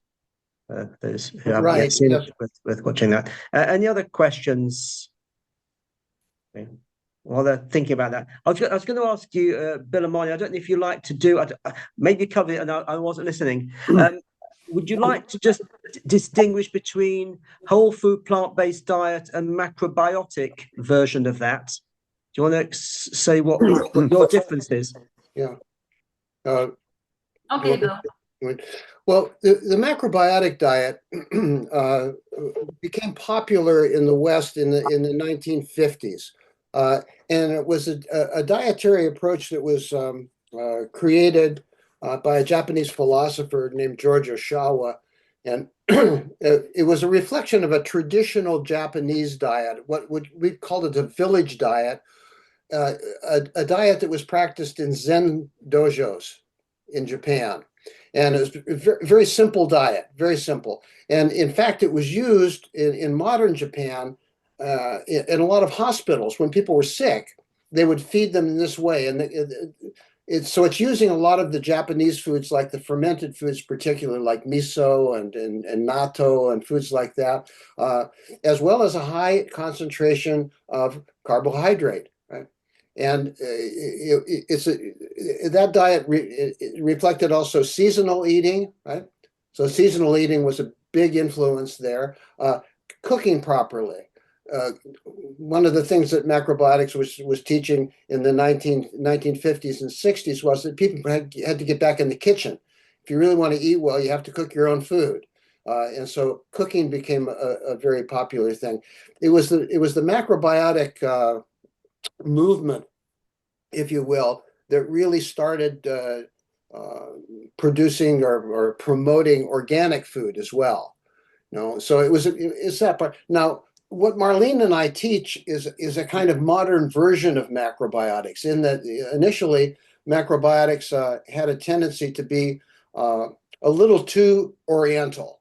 Those who haven't yet seen it with watching that. Any other questions? While they're thinking about that, I was going to ask you, Bill and Marlene, I don't know if you like to do, maybe cover it and I wasn't listening. Would you like to just distinguish between whole food plant-based diet and macrobiotic version of that? Do you want to say what your difference is? Yeah. Okay, Bill. Well, the macrobiotic diet became popular in the West in the 1950s. And it was a dietary approach that was created by a Japanese philosopher named George Oshawa. And it was a reflection of a traditional Japanese diet, what we called it a village diet, a diet that was practiced in Zen dojos in Japan. And it was a very, very simple diet, very simple. And in fact, it was used in modern Japan in a lot of hospitals. When people were sick, they would feed them in this way. And so it's using a lot of the Japanese foods, like the fermented foods, particularly like miso and natto and foods like that, as well as a high concentration of carbohydrate. Right? And that diet reflected also seasonal eating, right? So seasonal eating was a big influence there. Cooking properly. One of the things that macrobiotics was teaching in the 1950s and 60s was that people had to get back in the kitchen. If you really want to eat well, you have to cook your own food. And so cooking became a very popular thing. It was the macrobiotic movement, if you will, that really started producing or promoting organic food as well. So it's that part. Now, what Marlene and I teach is a kind of modern version of macrobiotics, in that initially macrobiotics had a tendency to be a little too oriental.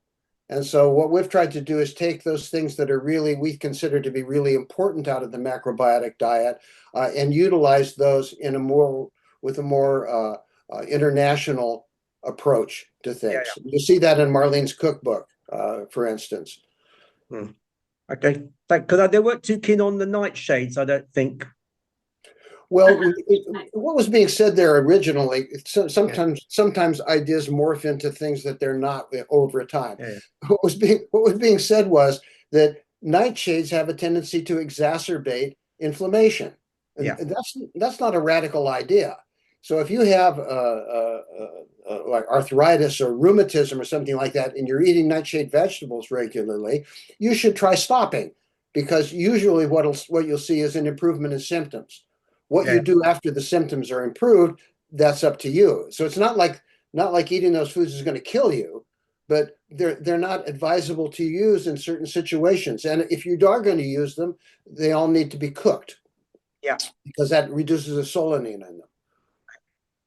And so what we've tried to do is take those things that are we consider to be really important out of the macrobiotic diet and utilize those with a more international approach to things. You see that in Marlene's cookbook, for instance. Okay, because they weren't too keen on the nightshades, I don't think. Well, what was being said there originally, sometimes ideas morph into things that they're not over time. Yeah. What was being said was that nightshades have a tendency to exacerbate inflammation. And Yeah. that's not a radical idea. So if you have like arthritis or rheumatism or something like that, and you're eating nightshade vegetables regularly, you should try stopping, because usually what you'll see is an improvement in symptoms. What Yeah. you do after the symptoms are improved, that's up to you. So it's not like eating those foods is going to kill you, but they're not advisable to use in certain situations. And if you are going to use them, they all need to be cooked. Yeah. Because that reduces the solanine in them.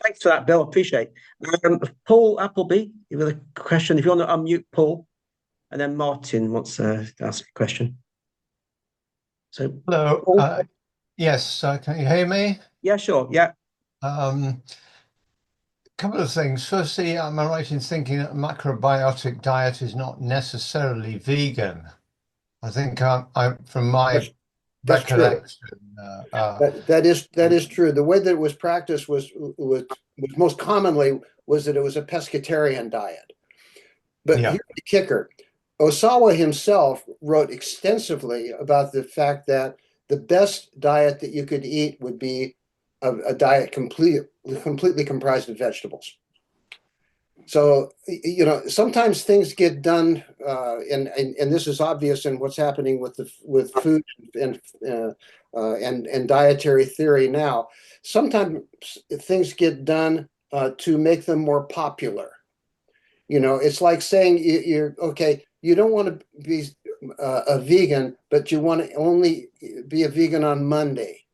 Thanks for that, Bill. Appreciate it. Paul Appleby, you have a question. If you want to unmute Paul, and then Martin wants to ask a question. So, hello. Paul? Yes, can you hear me? Yeah, sure. Yeah. Couple of things. Firstly, am I right in thinking that a macrobiotic diet is not necessarily vegan? I think from my That's true. recollection, that is true. The way that it was practiced was most commonly was that it was a pescatarian diet. But yeah. here's the kicker. Osawa himself wrote extensively about the fact that the best diet that you could eat would be a diet completely comprised of vegetables. So, sometimes things get done, and this is obvious in what's happening with food and dietary theory now. Sometimes things get done to make them more popular. It's like saying you're okay. You don't want to be a vegan, but you want to only be a vegan on Monday,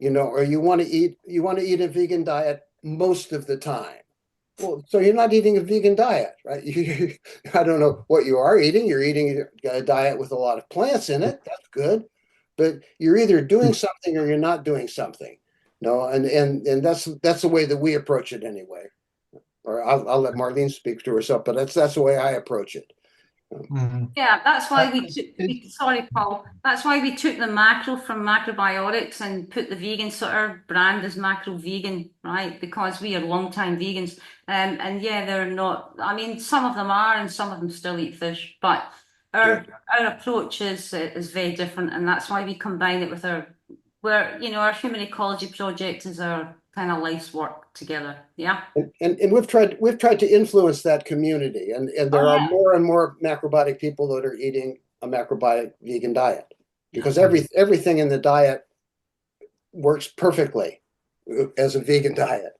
or you want to eat a vegan diet most of the time. Well, so you're not eating a vegan diet, right? I don't know what you are eating. You're eating a diet with a lot of plants in it. That's good, but you're either doing something or you're not doing something. No, and that's the way that we approach it anyway. Or I'll let Marlene speak to herself, but that's the way I approach it. Yeah, that's why sorry, Paul. That's why we took the macro from macrobiotics and put the vegan sort of brand as macro vegan, right? Because we are long-time vegans. And yeah, they're not, I mean, some of them are and some of them still eat fish, but our approach is very different, and that's why we combine it with our Human Ecology Project is our kind of life's work together. Yeah. And we've tried to influence that community, and there are more and more macrobiotic people that are eating a macrobiotic vegan diet, because everything in the diet works perfectly as a vegan diet.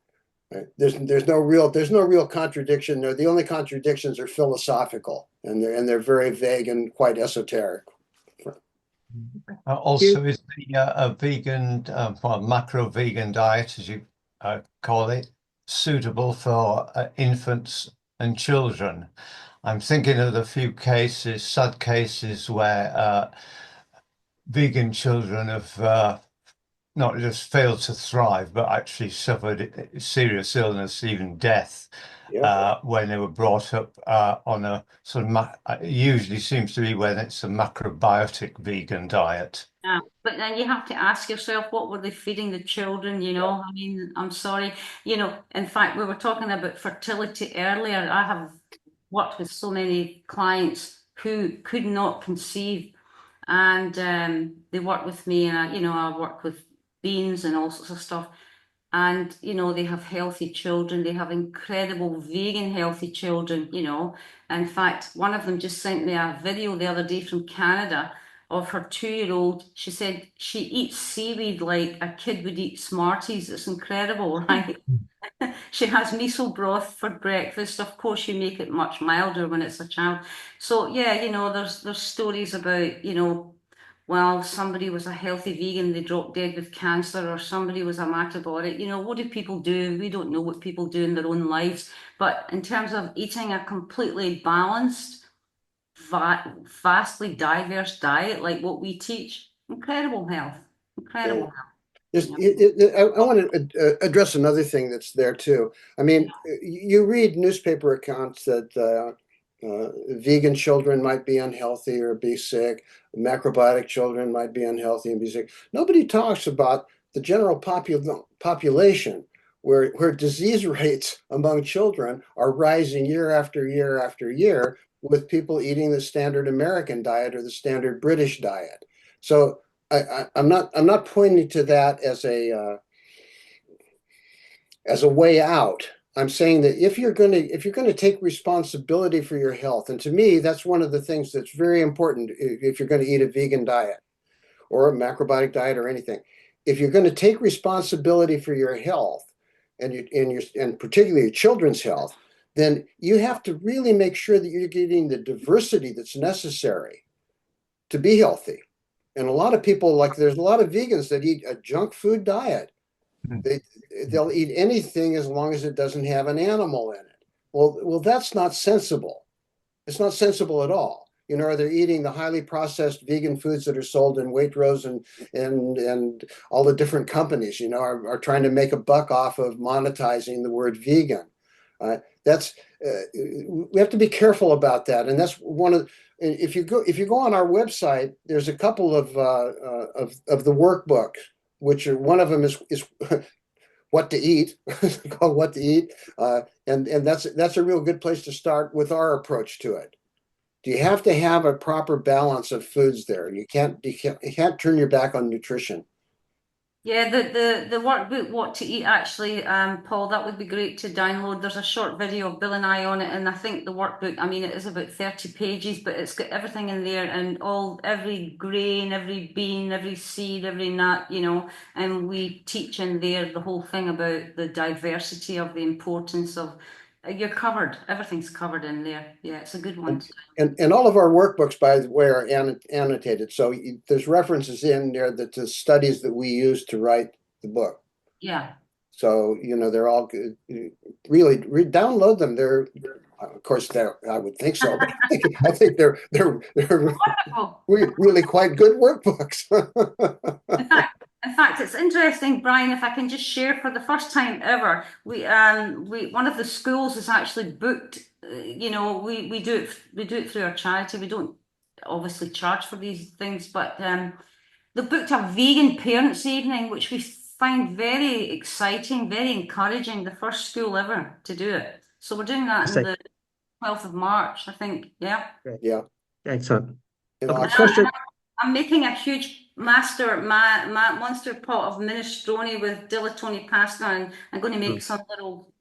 Right? There's no real contradiction there. The only contradictions are philosophical, and they're very vague and quite esoteric. Also, is a vegan, macro vegan diet, as you call it, suitable for infants and children? I'm thinking of the few sad cases where vegan children have not just failed to thrive, but actually suffered serious illness, even death, when they were brought up on a sort of usually seems to be when it's a macrobiotic vegan diet. Yeah, but then you have to ask yourself, what were they feeding the children? I mean, I'm sorry. In fact, we were talking about fertility earlier. I have worked with so many clients who could not conceive, and they work with me, and I work with beans and all sorts of stuff. And they have healthy children. They have incredible vegan healthy children. In fact, one of them just sent me a video the other day from Canada of her 2-year-old. She said she eats seaweed like a kid would eat Smarties. It's incredible, right? She has miso broth for breakfast. Of course, you make it much milder when it's a child. So yeah, there's stories about, well, somebody was a healthy vegan, they dropped dead with cancer, or somebody was a macrobiotic. What do people do? We don't know what people do in their own lives. But in terms of eating a completely balanced, vastly diverse diet like what we teach, incredible health. Incredible health. I want to address another thing that's there too. I mean, you read newspaper accounts that vegan children might be unhealthy or be sick. Macrobiotic children might be unhealthy and be sick. Nobody talks about the general population where disease rates among children are rising year after year after year with people eating the standard American diet or the standard British diet. So I'm not pointing to that as a way out. I'm saying that if you're going to take responsibility for your health, and to me, that's one of the things that's very important if you're going to eat a vegan diet or a macrobiotic diet or anything. If you're going to take responsibility for your health and particularly your children's health, then you have to really make sure that you're getting the diversity that's necessary to be healthy. And a lot of people, like there's a lot of vegans that eat a junk food diet. They'll eat anything as long as it doesn't have an animal in it. Well, that's not sensible. It's not sensible at all. You know, they're eating the highly processed vegan foods that are sold in Waitrose and all the different companies, you know, are trying to make a buck off of monetizing the word vegan. We have to be careful about that. And that's one of if you go on our website, there's a couple of the workbooks, which are one of them is what to eat, called What to Eat, and that's a real good place to start with our approach to it. Do you have to have a proper balance of foods there? You can't turn your back on nutrition. Yeah, the workbook, What to Eat, actually, Paul, that would be great to download. There's a short video of Bill and I on it, and I think the workbook, I mean, it is about 30 pages, but it's got everything in there and every grain, every bean, every seed, every nut, you know, and we teach in there the whole thing about the diversity of the importance of, you're covered, everything's covered in there. Yeah, it's a good one. And all of our workbooks, by the way, are annotated. So there's references in there that the studies that we use to write the book. Yeah. So, you know, they're all good. Really, download them. They're, of course, I would think so, but I think they're really quite good workbooks. In fact, it's interesting, Brian, if I can just share, for the first time ever, we one of the schools has actually booked, you know, we do it through our charity. We don't obviously charge for these things, but they booked a vegan parents' evening, which we find very exciting, very encouraging, the first school ever to do it. So we're doing that on the 12th of March, I think. Yeah. Yeah. Excellent. You know, Question. I'm making a huge monster pot of minestrone with dilatoni pasta, and I'm going to make some little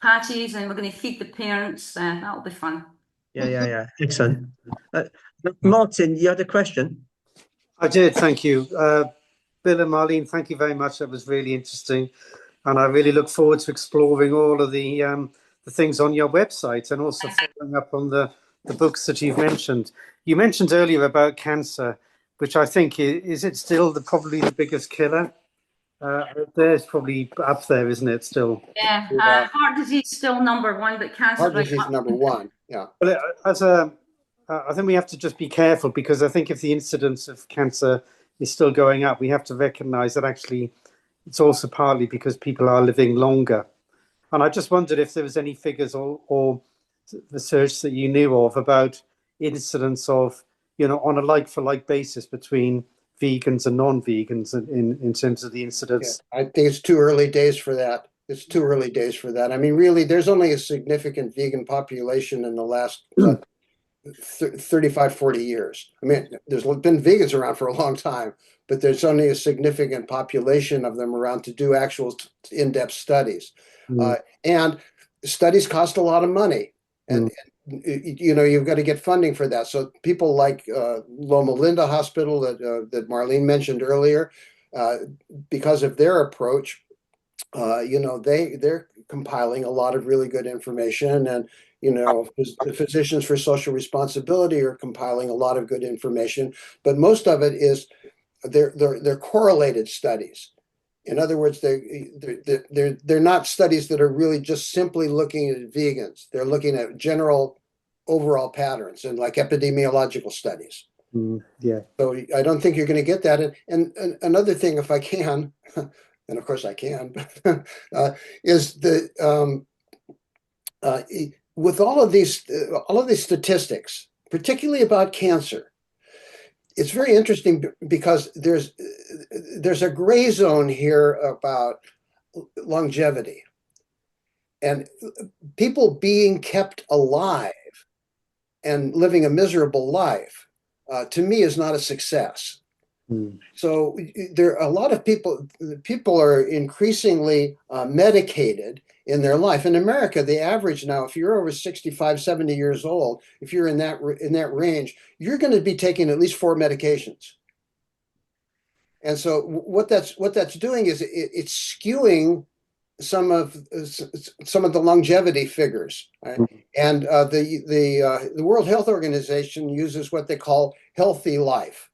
patties, and we're going to feed the parents. That'll be fun. Yeah. Excellent. Martin, you had a question? I did, thank you. Bill and Marlene, thank you very much. That was really interesting. And I really look forward to exploring all of the things on your website and also following up on the books that you've mentioned. You mentioned earlier about cancer, which I think is it still probably the biggest killer? There's probably up there, isn't it? Still. Yeah. Heart disease still number one, but cancer. Heart disease number one. Yeah. But I think we have to just be careful, because I think if the incidence of cancer is still going up, we have to recognise that actually it's also partly because people are living longer. And I just wondered if there was any figures or research that you knew of about incidence of, you know, on a like-for-like basis between vegans and non-vegans in terms of the incidence. Yeah, I think it's too early days for that. I mean, really, there's only a significant vegan population in the last 35, 40 years. I mean, there's been vegans around for a long time, but there's only a significant population of them around to do actual in-depth studies. And studies cost a lot of money. And you know, you've got to get funding for that. So people like Loma Linda Hospital that Marlene mentioned earlier, because of their approach, you know, they're compiling a lot of really good information, and you know, the Physicians for Social Responsibility are compiling a lot of good information. But most of it is they're correlated studies. In other words, they're not studies that are really just simply looking at vegans. They're looking at general overall patterns and like epidemiological studies. Yeah. So I don't think you're going to get that. And another thing, if I can, and of course I can, is that with all of these statistics, particularly about cancer, it's very interesting because there's a gray zone here about longevity and people being kept alive and living a miserable life. To me, is not a success. So there are a lot of people. People are increasingly medicated in their life. In America, the average now, if you're over 65, 70 years old, if you're in that range, you're going to be taking at least 4 medications. And so what that's doing is it's skewing some of the longevity figures, right? And the World Health Organization uses what they call healthy life,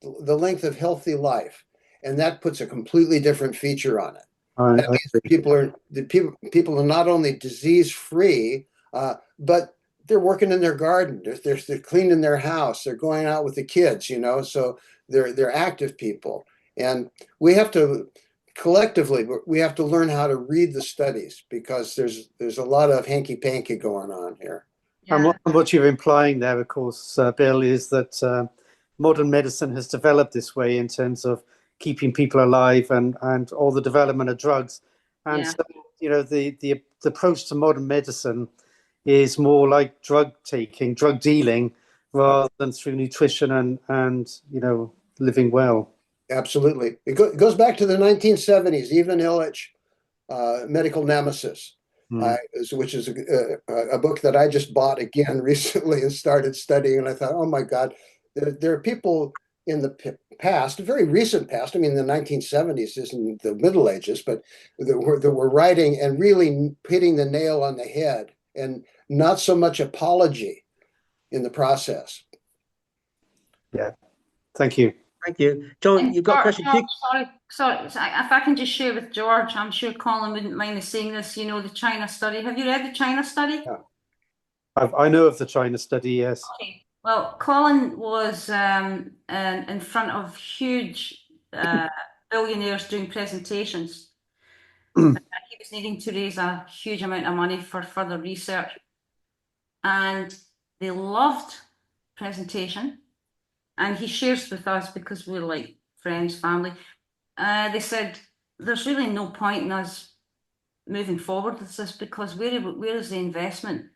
the length of healthy life, and that puts a completely different feature on it. That means people are not only disease free, but they're working in their garden, they're cleaning their house, they're going out with the kids, so they're active people. And we have to collectively learn how to read the studies, because there's a lot of hanky panky going on here. Yeah. And what you're implying there, of course, Bill, is that modern medicine has developed this way in terms of keeping people alive and all the development of drugs. And Yeah. so, the approach to modern medicine is more like drug dealing, rather than through nutrition and living well. Absolutely. It goes back to the 1970s, Ivan Illich, Medical Nemesis, which is a book that I just bought again recently and started studying. And I thought, oh my God, there are people in the past, very recent past, I mean, the 1970s isn't the Middle Ages, but that were writing and really hitting the nail on the head, and not so much apology in the process. Yeah. Thank you. Thank you. John, you've got a question. Sorry. If I can just share with George, I'm sure Colin wouldn't mind me saying this, the China study. Have you read the China study? Yeah. I know of the China study, yes. Okay. Well, Colin was in front of huge billionaires doing presentations. He was needing to raise a huge amount of money for further research. And they loved presentation. And he shares with us, because we're like friends, family. They said, there's really no point in us moving forward with this, because where is the investment?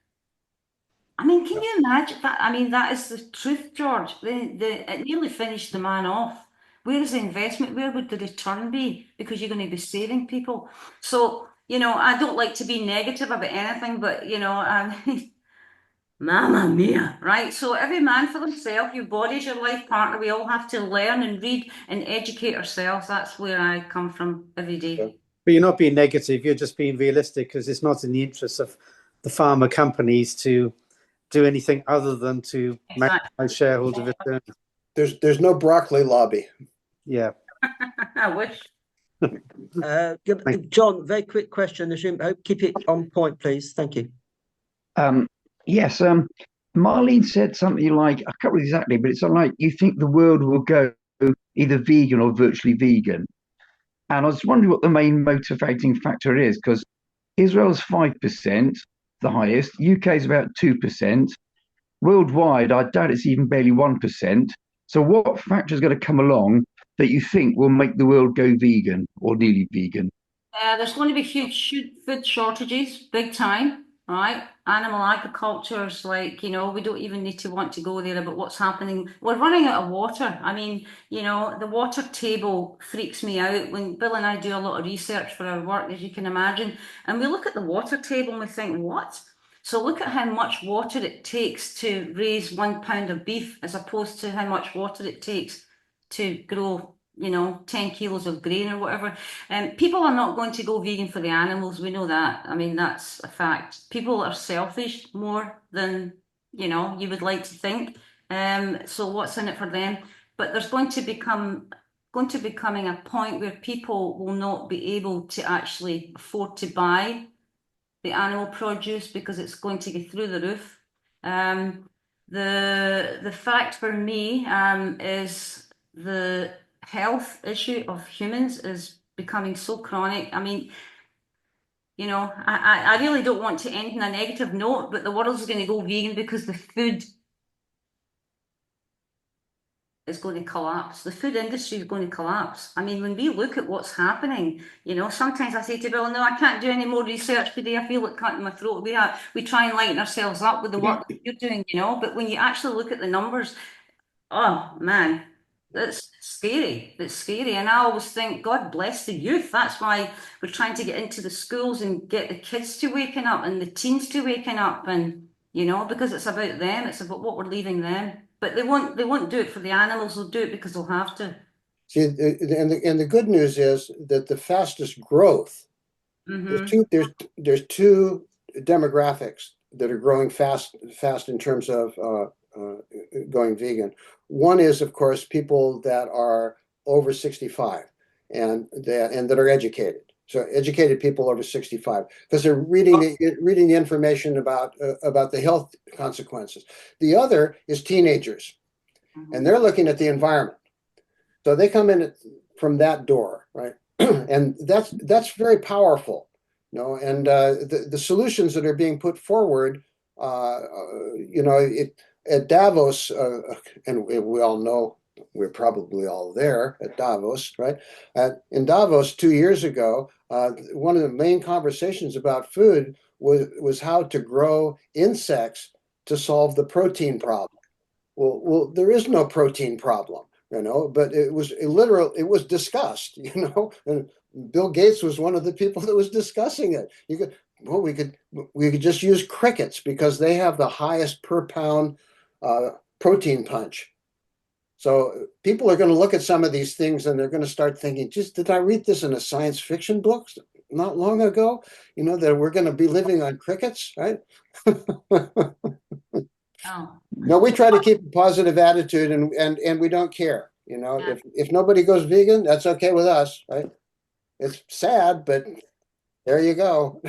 I mean, can you imagine that? I mean, that is the truth, George. It nearly finished the man off. Where is the investment? Where would the return be? Because you're going to be saving people. So, I don't like to be negative about anything, but, Mamma mia, right? So every man for himself, your body's your life partner. We all have to learn and read and educate ourselves. That's where I come from every day. But you're not being negative, you're just being realistic, because it's not in the interest of the pharma companies to do anything other than to maximize shareholder return. There's no broccoli lobby. Yeah. I wish. John, very quick question. Keep it on point, please. Thank you. Yes, Marlene said something like, I can't remember exactly, but it's like, you think the world will go either vegan or virtually vegan. And I was wondering what the main motivating factor is, because Israel's 5%, the highest, UK is about 2%. Worldwide, I doubt it's even barely 1%. So what factor is going to come along that you think will make the world go vegan or nearly vegan? There's going to be huge food shortages, big time, right? Animal agriculture is like, we don't even need to want to go there about what's happening. We're running out of water. I mean, the water table freaks me out. When Bill and I do a lot of research for our work, as you can imagine, and we look at the water table and we think, what? So look at how much water it takes to raise 1 pound of beef, as opposed to how much water it takes to grow 10 kilos of grain or whatever. People are not going to go vegan for the animals. We know that. I mean, that's a fact. People are selfish more than, you would like to think. So what's in it for them? But there's going to becoming a point where people will not be able to actually afford to buy the animal produce, because it's going to get through the roof. The fact for me is the health issue of humans is becoming so chronic. I mean, You know, I really don't want to end on a negative note, but the world's going to go vegan because the food is going to collapse. The food industry is going to collapse. I mean, when we look at what's happening, you know, sometimes I say to Bill, no, I can't do any more research today. I feel it cut in my throat. We try and lighten ourselves up with the work that you're doing, you know, but when you actually look at the numbers, oh man, that's scary. It's scary. And I always think, God bless the youth. That's why we're trying to get into the schools and get the kids to waking up and the teens to waking up, and you know, because it's about them, it's about what we're leaving them. But they won't do it for the animals, they'll do it because they'll have to. See, and the good news is that the fastest growth, there's two demographics that are growing fast in terms of going vegan. One is, of course, people that are over 65 and that are educated. So educated people over 65, because they're reading the information about the health consequences. The other is teenagers, and they're looking at the environment. So they come in from that door, right? And that's very powerful, you know. And the solutions that are being put forward, you know, at Davos, and we all know, we're probably all there at Davos, right? In Davos 2 years ago, one of the main conversations about food was how to grow insects to solve the protein problem. Well, there is no protein problem, you know, but it was discussed, you know, and Bill Gates was one of the people that was discussing it. We could just use crickets because they have the highest per pound protein punch. So people are going to look at some of these things and they're going to start thinking, just did I read this in a science fiction book not long ago? You know, that we're going to be living on crickets, right? Oh. No, we try to keep a positive attitude, and we don't care. You know, if nobody goes vegan, that's okay with us, right? It's sad, but there you go.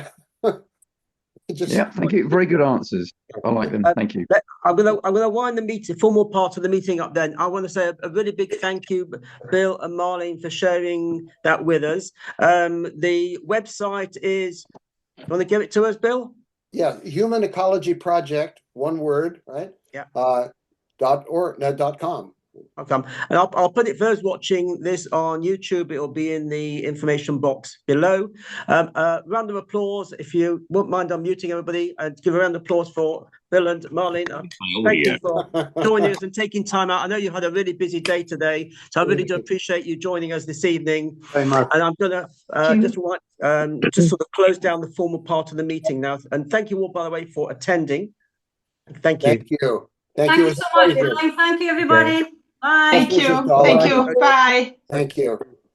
Yeah, thank you. Very good answers. I like them. Thank you. I'm gonna wind the formal part of the meeting up. Then I want to say a really big thank you, Bill and Marlene, for sharing that with us. The website is. You want to give it to us, Bill? Yeah, Human Ecology Project, one word, right? Yeah. .com. Okay. And I'll put it for those watching this on YouTube. It'll be in the information box below. Round of applause, if you wouldn't mind unmuting everybody, and give a round of applause for Bill and Marlene. Thank you for joining us and taking time out. I know you had a really busy day today, so I really do appreciate you joining us this evening. Very much. And I'm going to just sort of close down the formal part of the meeting now. And thank you all, by the way, for attending. Thank you. Thank you. Thank you so much, Marlene. Thank you, everybody. Bye. Thank you. Thank you. Bye. Thank you.